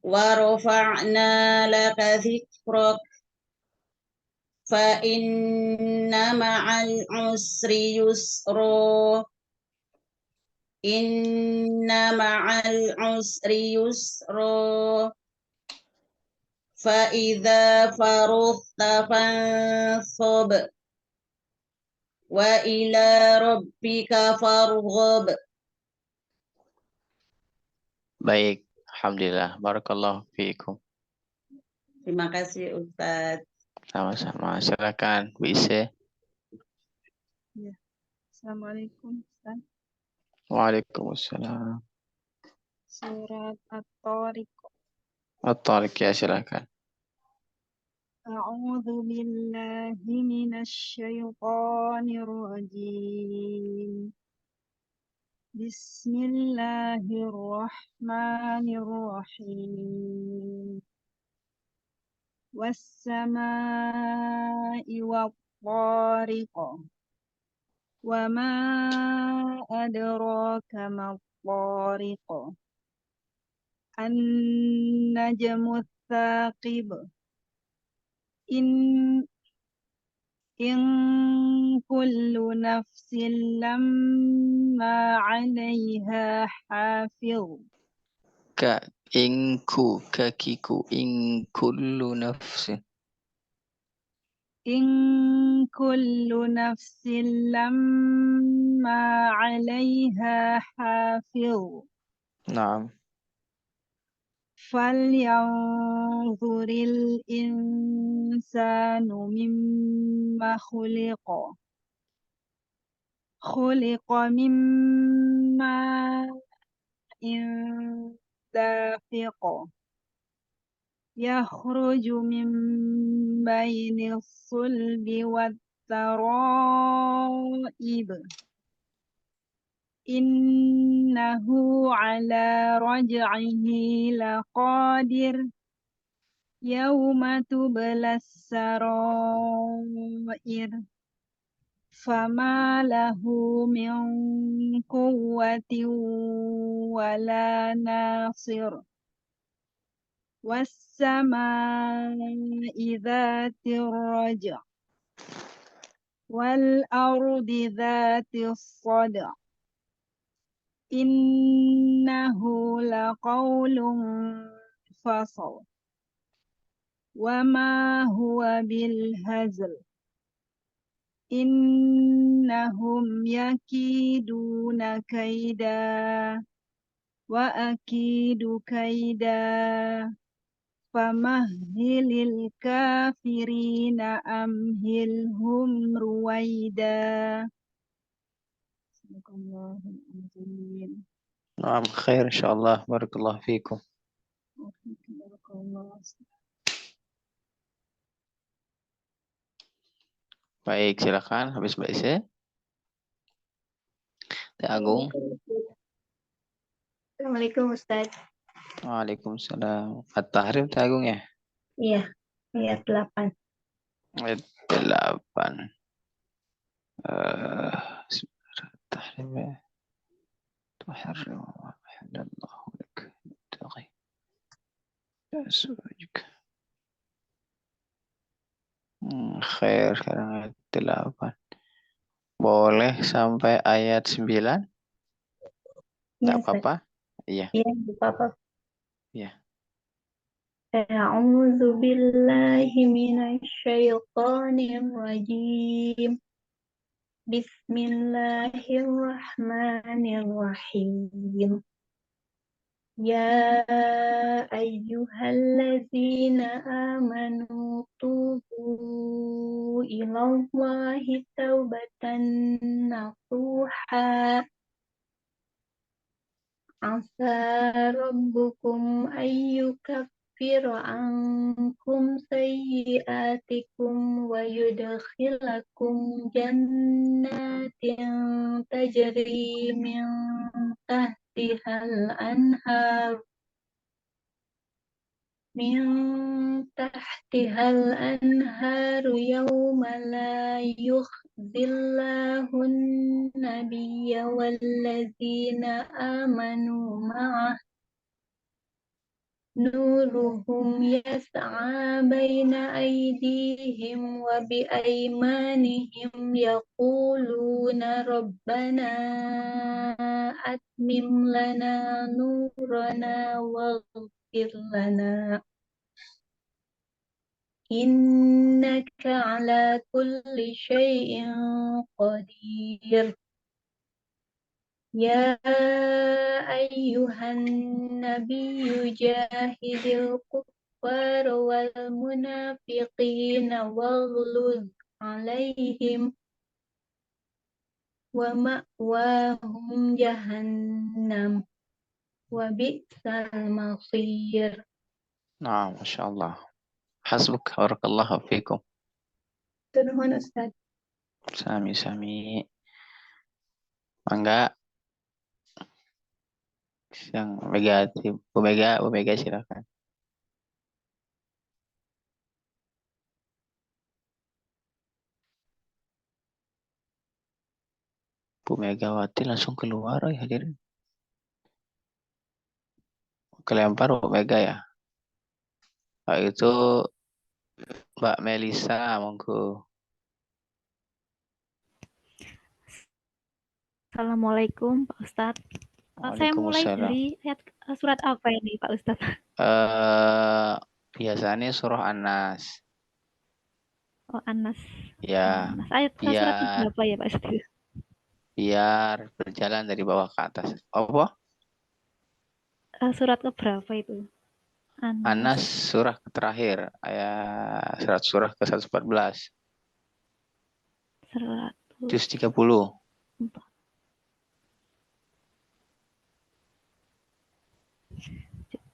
wa rafa'na laka dhikrak fa inna ma'al usri yusra inna ma'al usri yusra fa idza farughta fansab wa ila rabbika farghab. Baik, alhamdulillah. Barakallahu fiikum. Terima kasih Ustadz. Sama-sama. Silakan Bu Ise. Ya. Assalamualaikum Ustaz. Waalaikumsalam. Surat At-Tariq. At-Tariq ya, silakan. A'udzu billahi minasyaitonir rajim. Bismillahirrahmanirrahim. Was-samaa'i wat-tariq. Wa ma adraka mat-tariq. An-najmu tsaqib. In kullu nafsin ما عليها حافظ kakiku in kullu nafsin. إن كل نفس لما عليها حافظ Naam. فلينظر الإنسان مما خلق من ماء دافق يخرج من بين الصلب والترائب إنه على رجعه لقادر يوم تبلى السرائر فما له من قوة ولا ناصر والسماء ذات الرجع والأرض ذات الصدع إنه لقول فصل وما هو بالهزل إنهم يكيدون كيدا وأكيد كيدا فمهل الكافرين أمهلهم رويدا صدق الله العظيم. Naam, khair insyaallah. Barakallahu fikum. بارك الله. Baik, silakan habis Mbak Ise. Teh Agung. Assalamualaikum Ustaz. Waalaikumsalam. At-Tahrim Teh Agung ya? Iya, ayat 8. Ayat 8. Tahrim ya. Tuharrim wa halallahu lak. Taqi. Aswajik. Khair sekarang ayat 8. Boleh sampai ayat 9? Iya, Tak Ustaz. apa-apa? Iya. Iya, nggak apa-apa. Iya. A'udzu billahi minasyaitonir rajim. Bismillahirrahmanirrahim. Ya ayyuhalladzina amanu tubu ilallahi taubatan nasuha. Asa rabbukum ayyukaffira ankum sayyiatikum wa yudkhilakum jannatin tajri min tahtihal anhar yawma la yukhzillahun nabiyya walladzina amanu ma'ah nuruhum yas'a baina aydihim wa bi aymanihim yaquluna rabbana atmim lana nurana waghfir lana innaka ala kulli syai'in qadir. Ya ayyuhan nabiyyu jahidil kuffara wal munafiqina waghluz alaihim wa ma'wahum jahannam wa bi'sal masir. Nah, Masya Allah. Hasbuk, barakallahu fikum. Turun Ustaz. Sami-sami. Mangga. Yang Bu Mega silakan. Bu Megawati langsung keluar ya hadirin. Kelempar Bu Mega ya. Pak itu Mbak Melisa monggo. Assalamualaikum Pak Ustadz. Saya mulai Waalaikumsalam. dari surat apa ini Pak Ustadz? Biasanya surah An-Nas. Oh, Anas. Ya, Anas. Ayat surat biar berapa ya Pak Ustadz? berjalan dari bawah ke atas. Apa? Surat ke berapa itu? Anas Anas. surah terakhir, ayat surah ke 114. 100. Juz 30.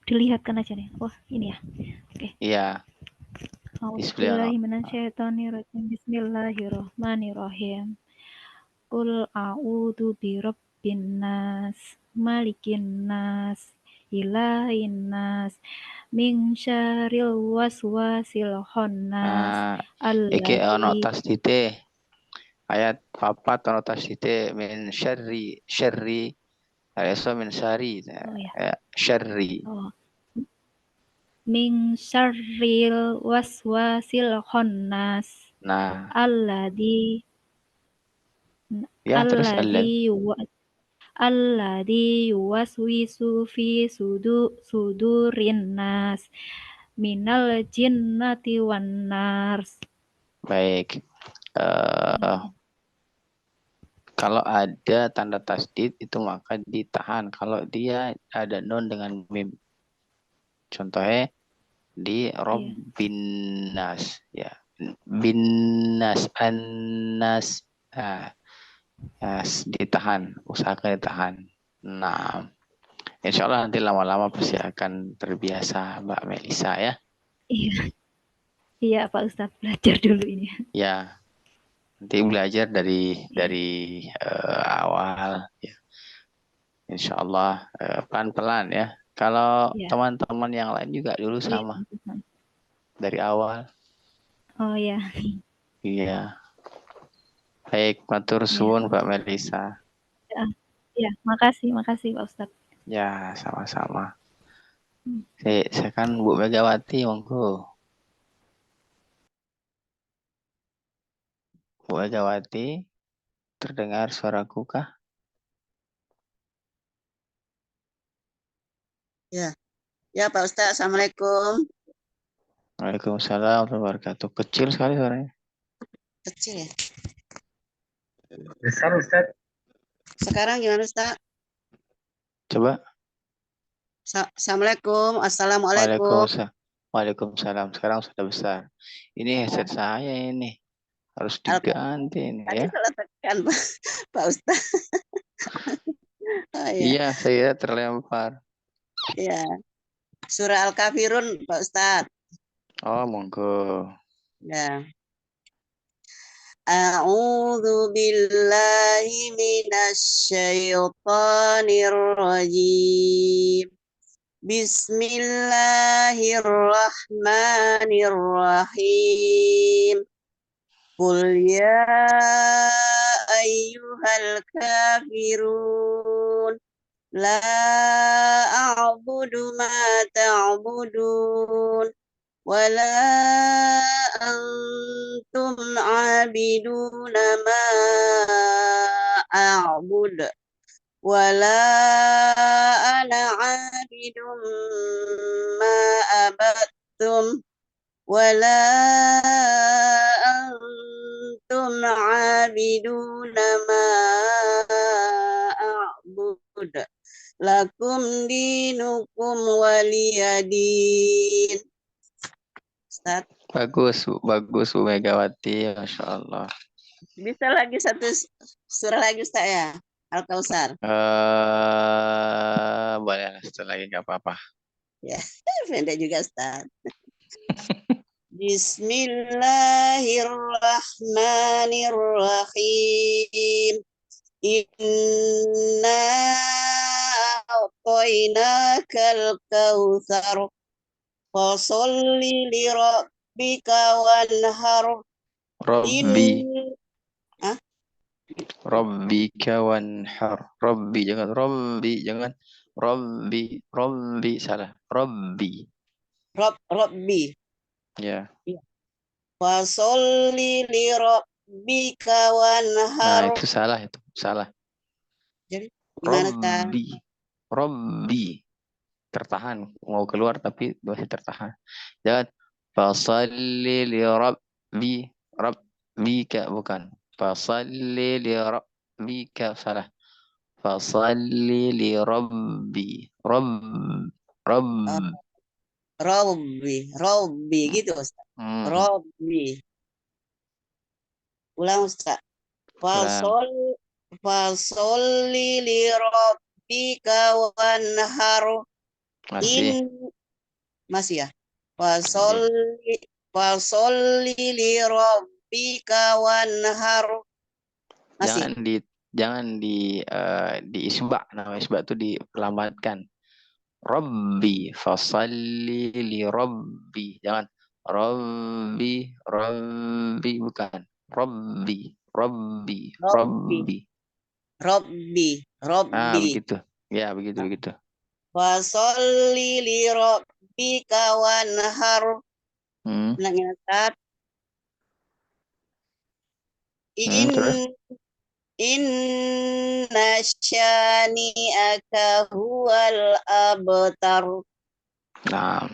Dilihatkan aja nih. Wah, ini ya. Oke. Iya. Bismillahirrahmanirrahim. Bismillahirrahmanirrahim. Qul a'udzu birabbin nas, malikin nas, ilahin nas, min syarril waswasil khannas, Iki ono alladzi tasdite. Ayat 4 ono tasdite min syarri. Ayat min syari. Syarri. Oh. Min syarril waswasil khannas. Nah, Alladzi ya terus alladzi yuwaswisu fi sudurin nas minal jinnati wan nars. baik. Kalau ada tanda tasdid itu maka ditahan. Kalau dia ada nun dengan mim. Contohnya di Robbinas, ya. Binnas, annas. Nah, ditahan, usahakan ditahan. Nah, insya Allah nanti lama-lama pasti akan terbiasa Mbak Melisa ya. Iya. Iya Pak Ustadz, belajar dulu ini. Ya, nanti belajar dari awal. Ya. Insya Allah pelan-pelan ya. Kalau teman-teman yang lain juga dulu sama. Dari awal. Oh ya. Iya. Baik, matur suwun Mbak Melisa. Ya, makasih Pak Ustadz. Ya, sama-sama. Saya kan Bu Megawati, monggo. Bu Megawati, terdengar suaraku kah? Ya, ya Pak Ustadz. Assalamualaikum. Waalaikumsalam warahmatullahi wabarakatuh. Kecil sekali suaranya. Kecil ya. Besar Ustadz. Sekarang gimana Ustadz? Coba. Assalamualaikum. Assalamualaikum. Waalaikumsalam. Sekarang sudah besar. Ini headset saya ini. Harus diganti ini ya. Tadi salah tekan Pak Ustadz. Iya, saya terlempar. Iya. Surah Al-Kafirun Pak Ustadz. Oh, monggo. Ya. A'udzu billahi minasyaitonir rajim. Bismillahirrahmanirrahim. Qul ya ayyuhal kafirun la a'budu ma ta'budun wala antum 'abiduna ma a'bud wala ana 'abidum ma abattum wala antum 'abiduna ma a'bud lakum dinukum waliyadin. Ustaz. Bagus Bu Megawati, Masya Allah. Bisa lagi satu surah lagi Ustaz ya, Al-Kautsar. Boleh setelah lagi nggak apa-apa. Ya, pendek juga Ustaz. Bismillahirrahmanirrahim. Inna a'tainakal kautsar fasholli li rabbika wanhar. Rabbika wanhar. Jangan Rabbi salah. Rabbi. Ya. Fasholli li rabbika wanhar. Nah, itu salah. Gimana Kak? Rabbi. Tertahan. Mau keluar tapi masih tertahan. Jangan. Fasalli li rabbika. Bukan. Fasalli li rabbika. Salah. Fasalli li rabbi. Oh, Robbi gitu Ustaz. Hmm. Robbi. Ulang Ustaz. Ulang. Fasolli li rabbika wanhar. Masih. Masih ya. Masih. Fasolli li rabbika wanhar. Masih. Jangan di isba. Nama isba itu diperlambatkan. Rabbi fasalli li rabbi. Jangan Rabbi bukan. Rabbi. Ah, begitu. Ya, begitu. Fasolli li rabbika wanhar. Bilangnya Ustaz. Terus? Inna syani'aka huwal abtar. Nah,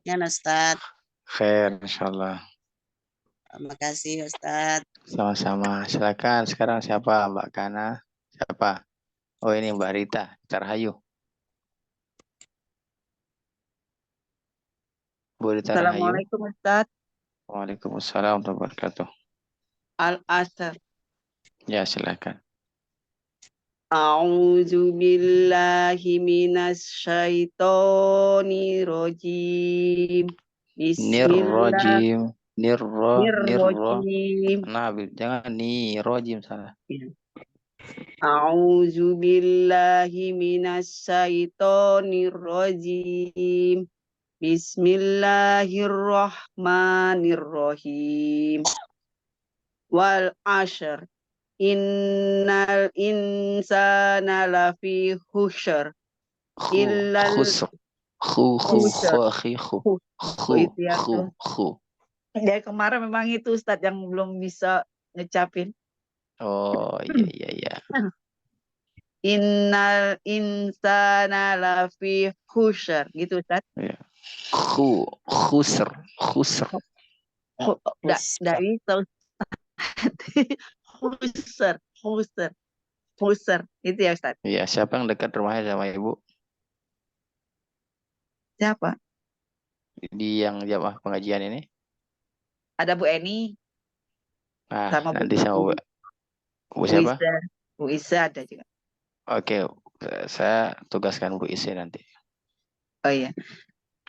Ya Ustaz. khair insyaallah. Terima kasih Ustaz. Sama-sama. Silakan sekarang siapa? Mbak Kana? Siapa? Oh, ini Mbak Rita Rahayu. Bu Rita Rahayu. Assalamualaikum Ustaz. Waalaikumsalam warahmatullahi wabarakatuh. Al-Asr. Ya, silakan. A'udzu billahi minasy syaithanir rajim. Nirrojim. Bismillahirrahmanirrahim. Nah, jangan rojim salah. A'udzu billahi minasy syaithanir rajim. Bismillahirrahmanirrahim. Wal 'ashr. Innal insana lafi khusr. Dari kemarin memang itu Ustadz yang belum bisa ngecapin. Oh, iya. Innal insana lafi khusr. Gitu Ustadz. Ya. Khusr. Dari khusr. Itu ya Ustadz. Iya, siapa yang dekat rumahnya sama Ibu? Siapa? Di yang jamaah pengajian ini? Ada Bu Eni. Nah, sama nanti Bu, sama Bu siapa? Bu Isa ada juga. Oke, saya tugaskan Bu Isa nanti. Oh iya.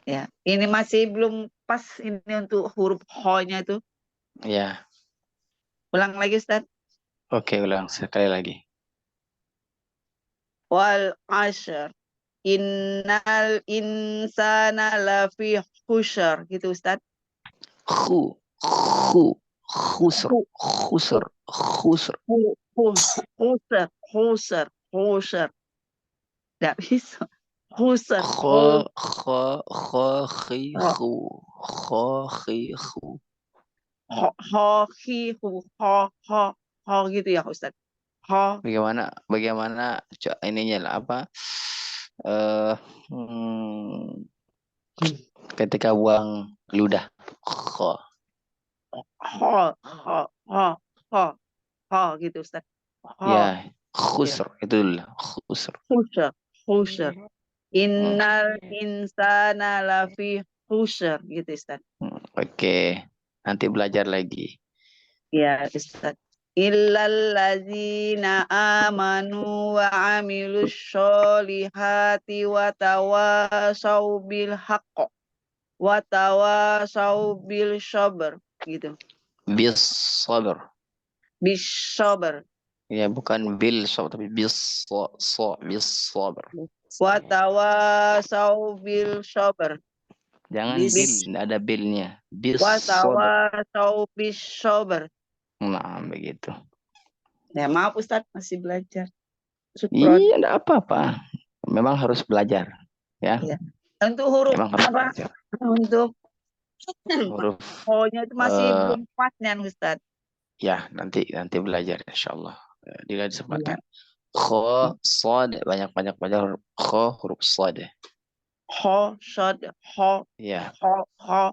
Ya, ini masih belum pas ini untuk huruf ho-nya itu. Ya. Ulang lagi Ustaz. Oke, ulang sekali lagi. Wal 'ashr. Innal insana lafi khusr. Gitu Ustaz. Khusr. Tidak bisa. Khusr. Ho gitu ya Ustaz. Ho. Bagaimana ininya lah apa? Ketika buang ludah. Ho gitu Ustaz. Ya, khusr itu lah, khusr. Innal insana lafi khusr gitu Ustaz. Oke. Nanti belajar lagi. Ya Ustaz. Illal ladzina amanu wa amilus sholihati wa tawasau bil haqq wa tawasau bil sabr gitu. Bis sabr. Ya, bukan bil sabr tapi bis sabr. Wa tawasau bil sabr. Jangan bil, tidak ada bilnya. Bis tawasau bis sabr. Nah, begitu. Ya, maaf Ustaz, masih belajar. Iya, enggak apa-apa. Memang harus belajar, ya. Iya. Untuk huruf apa? Untuk huruf O-nya itu masih belum pas nih Ustaz. Ya, nanti belajar insyaallah. Di lain kesempatan. Kho, sod, banyak-banyak huruf kho, huruf sod. Ho, shod, ho, Ya, ho.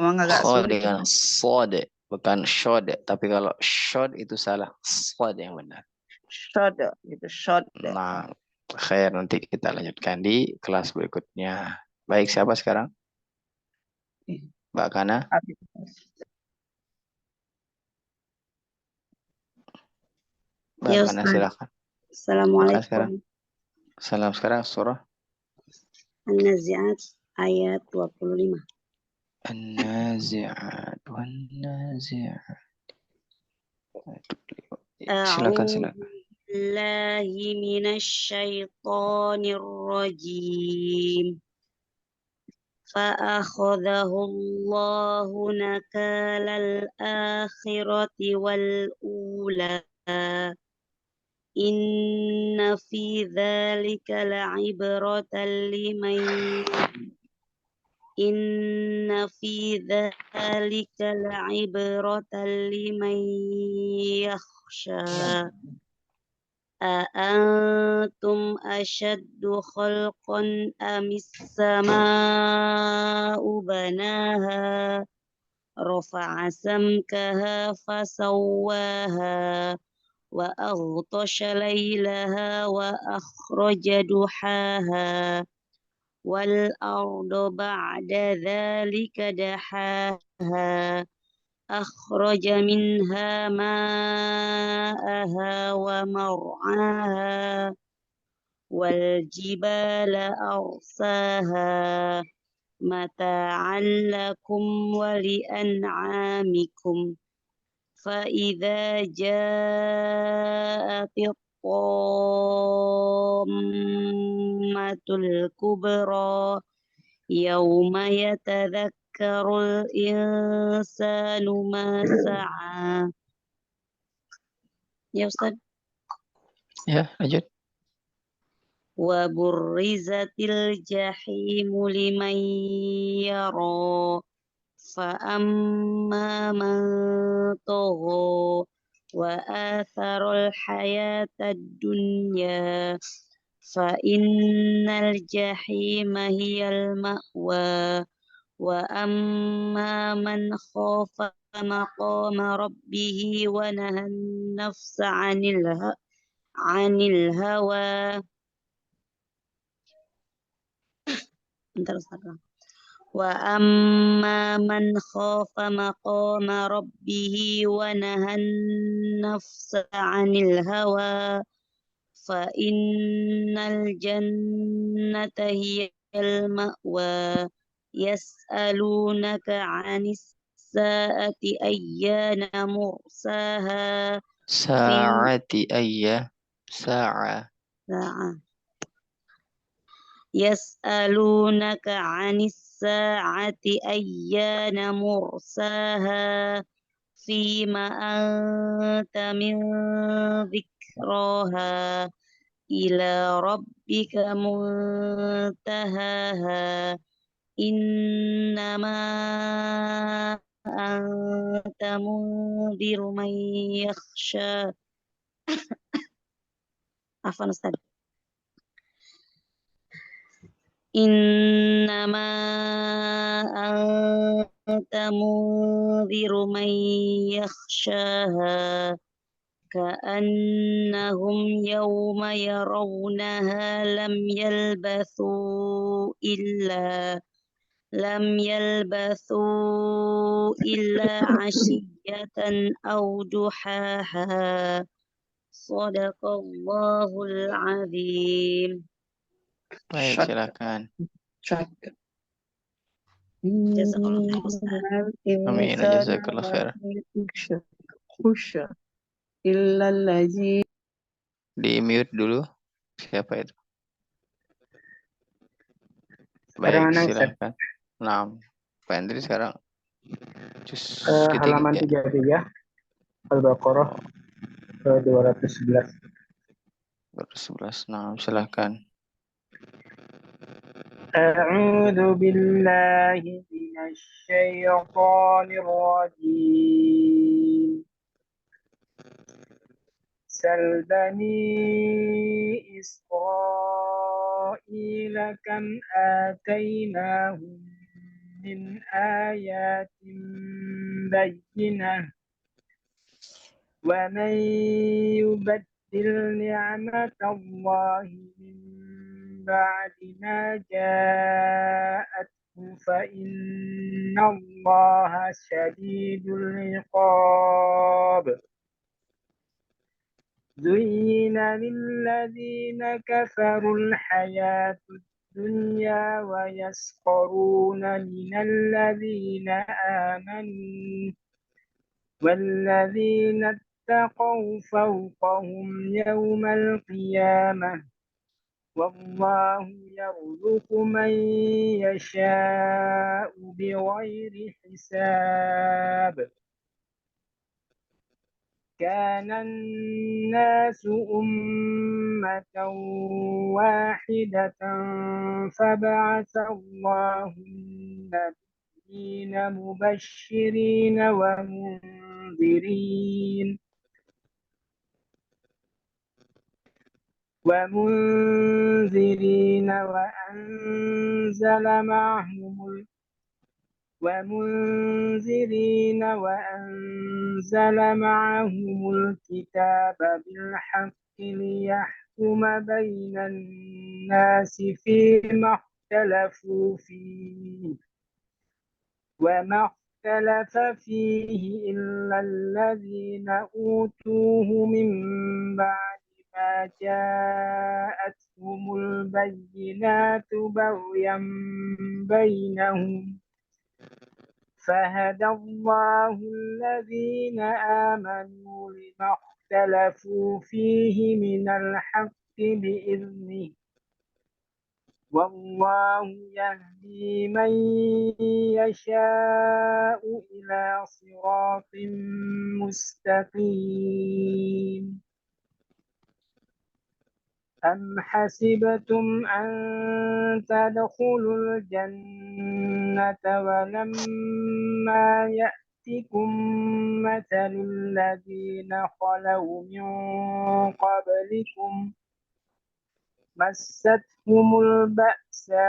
Emang agak kho sulit. dengan sod, bukan shod. Tapi kalau shod itu salah, sod yang benar. Shod, itu shod. Nah, khair, nanti kita lanjutkan di kelas berikutnya. Baik, siapa sekarang? Mbak Kana? Mbak Ya Kana, Ustaz. silakan. Maka sekarang. Assalamualaikum. Salam sekarang surah An-Nazi'at ayat 25. An-Nazi'at wan-Nazi'at. Silakan, A'udzu silakan. billahi minasyaitonir rajim. فأخذه الله نكال الآخرة والأولى إن في ذلك لعبرة لمن يخشى أأنتم أشد خلقا أم السماء بناها رفع سمكها فسواها وأغطش ليلها وأخرج ضحاها والأرض بعد ذلك دحاها أخرج منها ماءها ومرعاها والجبال أرساها متاعا لكم ولأنعامكم فإذا جاءت الطامة الكبرى يوم يتذكر الإنسان ما سعى. Ya Ustaz. Ya, lanjut. وبرزت الجحيم لمن يرى فأما من طغى وآثر الحياة الدنيا فإن الجحيم هي المأوى وأما من خاف مقام ربه ونهى النفس عن الهوى وأما من خاف مقام ربه ونهى النفس عن الهوى فإن الجنة هي المأوى يسألونك عن الساعة أيان مرساها Sa'ati ayya. Sa'a. يسألونك عن الساعة أيان مرساها فيما أنت من ذكراها إلى ربك منتهاها إنما أنت منذر من يخشى عفوا أستاذ إنما أنت منذر من يخشاها كأنهم يوم يرونها لم يلبثوا إلا عشية أو ضحاها صدق الله العظيم. Baik, silakan. Amin. Jazakallah khair. Di mute dulu. Siapa itu? Sekarang Baik, anak Ustaz. silakan. Nah, Pak Andri sekarang juz Halaman ketiga. 33 Al-Baqarah 211. 211. Nah, silakan. أعوذ بالله من الشيطان الرجيم سل بني إسرائيل كم آتيناهم من آيات بينة ومن يبدل نعمة الله من بعد ما جاءته فإن الله شديد العقاب زين للذين كفروا الحياة الدنيا ويسخرون من الذين آمنوا والذين اتقوا فوقهم يوم القيامة والله يرزق من يشاء بغير حساب كان الناس أمة واحدة فبعث الله النبيين مبشرين ومنذرين وأنزل معهم الكتاب بالحق ليحكم بين الناس فيما اختلفوا فيه وما اختلف فيه إلا الذين أوتوه من بعد ما جاءتهم البينات بغيا بينهم فهدى الله الذين آمنوا لما اختلفوا فيه من الحق بإذنه والله يهدي من يشاء إلى صراط مستقيم أم حسبتم أن تدخلوا الجنة ولما يأتكم مثل الذين خلوا من قبلكم مستهم البأساء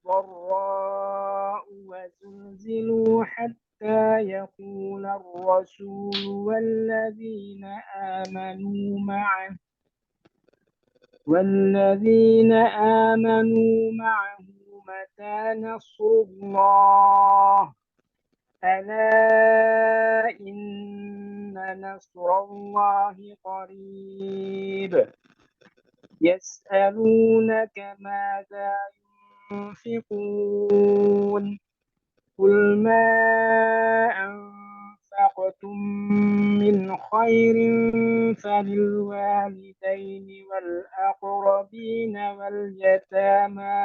والضراء وزلزلوا حتى يقول الرسول والذين آمنوا معه متى نصر الله ألا إن نصر الله قريب يسألونك ماذا ينفقون قل ما أنفقتم من خير فللوالدين والأقربين واليتامى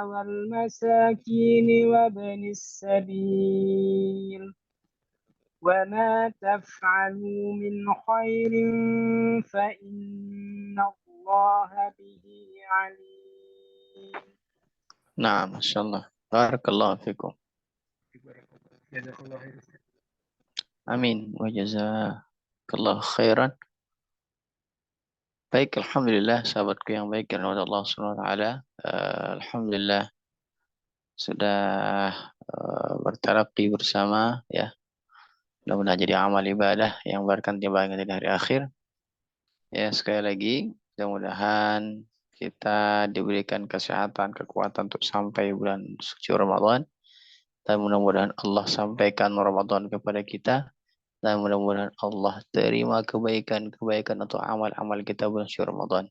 والمساكين وابن السبيل وما تفعلوا من خير فإن الله به عليم. نعم ما شاء الله بارك الله فيكم. Jazakallah khair. Amin wa jazakallah khairan. Baik, alhamdulillah sahabatku yang baik karena Allah Subhanahu wa taala. Alhamdulillah sudah bertaraqi bersama ya. Mudah-mudahan jadi amal ibadah yang berkah timbangan di hari akhir. Ya, sekali lagi mudah-mudahan kita diberikan kesehatan, kekuatan untuk sampai bulan suci Ramadan. Dan mudah-mudahan Allah sampaikan Ramadan kepada kita. Dan mudah-mudahan Allah terima kebaikan-kebaikan untuk amal-amal kita bulan suci Ramadan.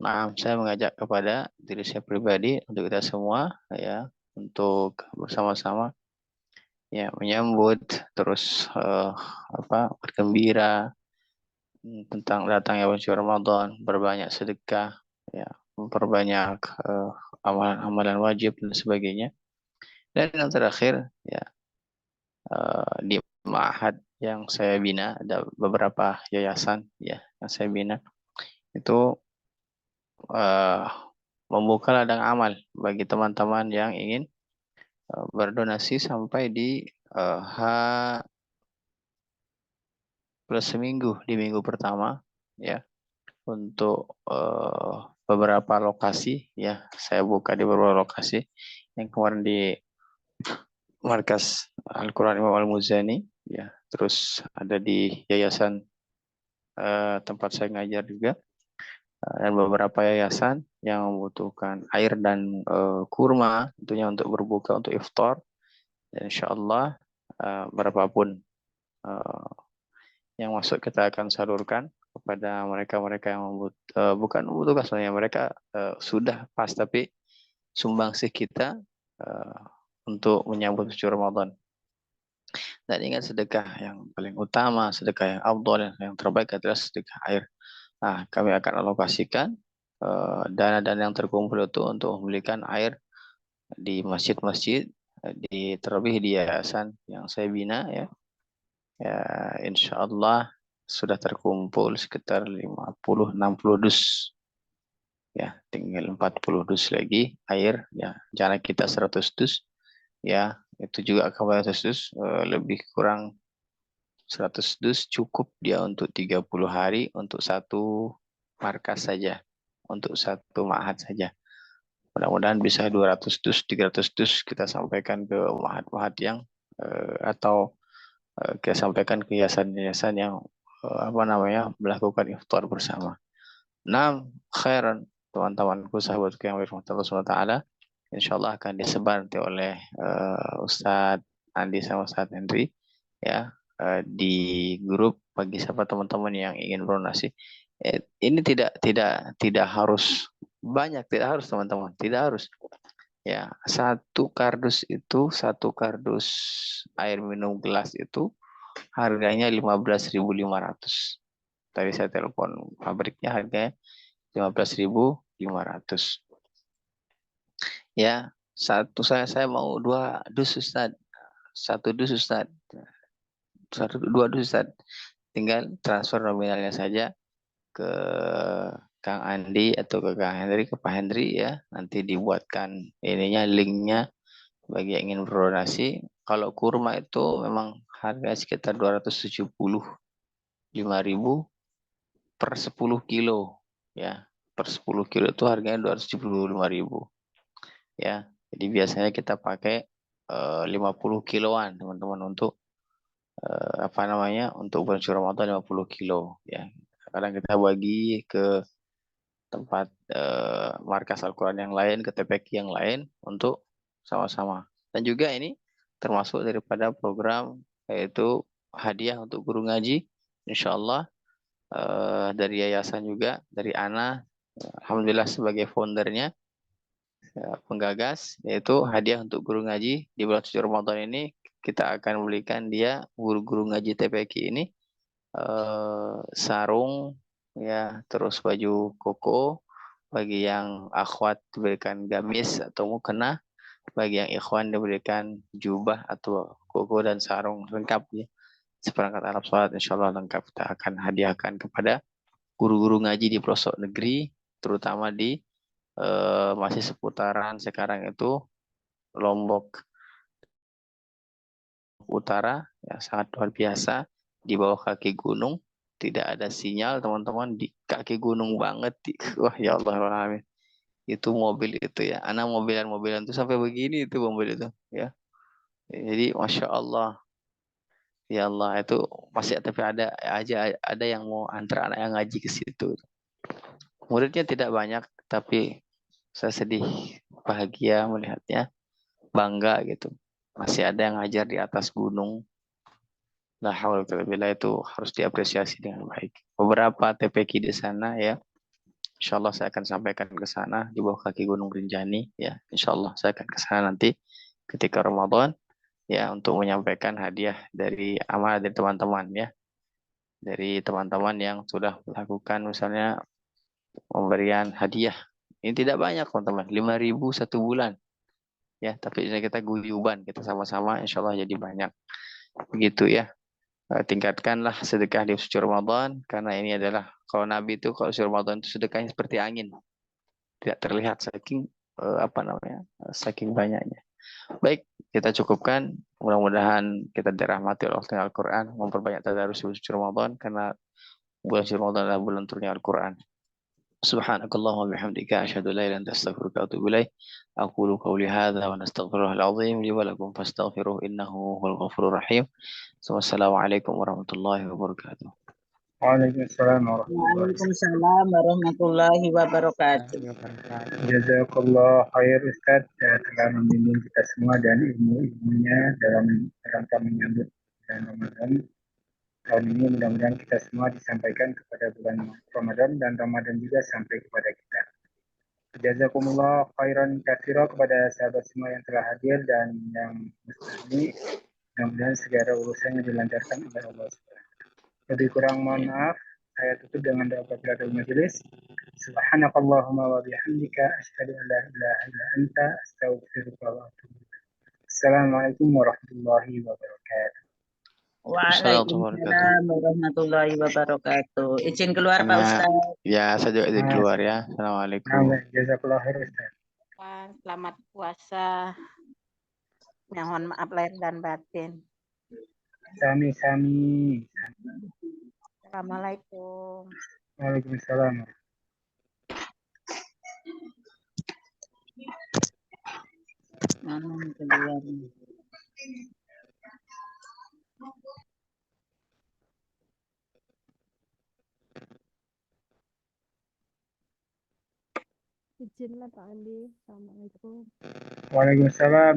Nah, saya mengajak kepada diri saya pribadi untuk kita semua ya untuk bersama-sama ya menyambut terus bergembira tentang datangnya bulan suci Ramadan, berbanyak sedekah ya, memperbanyak amalan-amalan wajib dan sebagainya. Dan yang terakhir ya di ma'had yang saya bina ada beberapa yayasan ya yang saya bina itu membuka ladang amal bagi teman-teman yang ingin berdonasi sampai di H plus seminggu di minggu pertama ya, untuk beberapa lokasi ya. Saya buka di beberapa lokasi yang kemarin di Markas Al-Quran Imam Al-Muzani ya, terus ada di yayasan tempat saya ngajar juga, dan beberapa yayasan yang membutuhkan air dan kurma tentunya untuk berbuka, untuk iftar. Dan insya Allah berapapun yang masuk kita akan salurkan kepada mereka-mereka yang bukan membutuhkan sebenarnya, mereka sudah pas, tapi sumbangsih kita untuk menyambut suci Ramadan. Dan ingat, sedekah yang paling utama, sedekah yang afdal, yang terbaik adalah sedekah air. Nah, kami akan alokasikan dana-dana yang terkumpul itu untuk membelikan air di masjid-masjid, terlebih di yayasan yang saya bina ya. Ya, insya Allah sudah terkumpul sekitar 50-60 dus. Ya, tinggal 40 dus lagi air ya. Rencana kita 100 dus. Ya, itu juga akan 100 dus, lebih kurang 100 dus cukup dia untuk 30 hari untuk satu markas saja, untuk satu ma'had saja. Mudah-mudahan bisa 200 dus, 300 dus kita sampaikan ke ma'had-ma'had yang atau kita sampaikan ke yayasan-yayasan yang melakukan iftar bersama. Nah, khairan teman-temanku, sahabatku yang berhormat Allah SWT, insyaallah akan disebar nanti oleh Ustadz Andi sama Ustadz Henry ya, di grup bagi siapa teman-teman yang ingin berdonasi. Ini tidak harus banyak, tidak harus teman-teman, tidak harus. Ya, satu kardus air minum gelas itu harganya 15.500. Tadi saya telepon pabriknya, harganya 15.500. Ya, saya mau 2 dus Ustaz. 1 dus Ustaz. 2 dus Ustaz. Tinggal transfer nominalnya saja ke Kang Andi atau ke Kang Hendri, ke Pak Hendri ya. Nanti dibuatkan linknya bagi yang ingin berdonasi. Kalau kurma itu memang harganya sekitar 275.000 per 10 kilo ya. Per 10 kilo itu harganya 275.000 ya. Jadi biasanya kita pakai 50 kiloan teman-teman untuk untuk bulan Ramadan 50 kilo ya. Kadang kita bagi ke tempat markas Al-Quran yang lain, ke TPQ yang lain untuk sama-sama. Dan juga ini termasuk daripada program yaitu hadiah untuk guru ngaji, insya Allah dari yayasan juga, dari Ana, alhamdulillah sebagai foundernya, penggagas, yaitu hadiah untuk guru ngaji di bulan suci Ramadan ini. Kita akan belikan dia, guru-guru ngaji TPQ ini, sarung ya, terus baju koko. Bagi yang akhwat diberikan gamis atau mukena, bagi yang ikhwan diberikan jubah atau koko dan sarung lengkap ya. Seperangkat alat sholat insyaallah lengkap kita akan hadiahkan kepada guru-guru ngaji di pelosok negeri, terutama di masih seputaran sekarang itu Lombok Utara ya, sangat luar biasa di bawah kaki gunung. Tidak ada sinyal teman-teman, di kaki gunung banget. Wah ya Allah, itu mobil itu ya, anak mobilan itu sampai begini itu mobil itu ya. Jadi masya Allah ya Allah, itu masih tapi ada yang mau antar anak yang ngaji ke situ. Muridnya tidak banyak, tapi saya sedih bahagia melihatnya, bangga gitu. Masih ada yang ngajar di atas gunung. La haula wala quwwata, itu harus diapresiasi dengan baik. Beberapa TPQ di sana ya, insya Allah saya akan sampaikan ke sana di bawah kaki Gunung Rinjani ya. Insya Allah saya akan ke sana nanti ketika Ramadan ya, untuk menyampaikan hadiah dari amal dari teman-teman ya, dari teman-teman yang sudah melakukan misalnya pemberian hadiah. Ini tidak banyak teman-teman, 5.000 1 bulan ya, tapi kita guyuban, kita sama-sama insya Allah jadi banyak begitu ya. Tingkatkanlah sedekah di suci Ramadan, karena ini adalah, kalau Nabi itu kalau suci Ramadan itu sedekahnya seperti angin. tidak terlihat saking saking banyaknya. Baik, kita cukupkan. Mudah-mudahan kita dirahmati oleh Allah Al-Quran, memperbanyak tadarus di suci Ramadan, karena bulan suci Ramadan adalah bulan turunnya Al-Quran. Subhanakallahumma bihamdika asyhadu an la ilaha illa anta astaghfiruka wa atubu ilaik. Aqulu qawli hadza wa nastaghfirullahal azim li wa lakum fastaghfiruhu innahu huwal ghafurur rahim. Wassalamualaikum warahmatullahi wabarakatuh. Waalaikumsalam warahmatullahi Waalaikumsalam warahmatullahi wabarakatuh. wabarakatuh. Jazakallah khair Ustaz telah membimbing kita semua dan ilmu-ilmunya dalam rangka menyambut bulan Ramadan. Tahun ini mudah-mudahan kita semua disampaikan kepada bulan Ramadan dan Ramadan juga sampai kepada kita. Jazakumullah khairan katsira kepada sahabat semua yang telah hadir dan yang mustahdi. Mudah-mudahan segala urusannya dilancarkan oleh Allah SWT. Lebih kurang mohon maaf. Saya tutup dengan doa kafaratul majelis. Subhanakallahumma wa bihamdika asyhadu an la ilaha illa anta astaghfiruka wa atubu ilaik. Assalamualaikum warahmatullahi wabarakatuh. Waalaikumsalam warahmatullahi wabarakatuh. Izin keluar Pak Nah, Ustaz. ya, saya juga izin keluar ya. Assalamualaikum. Jazakallah khair Ustaz. Selamat puasa. Mohon maaf lahir dan batin. Sami-sami. Assalamualaikum. Waalaikumsalam. Keluar. Izinlah Pak Andi. Assalamualaikum. Waalaikumsalam.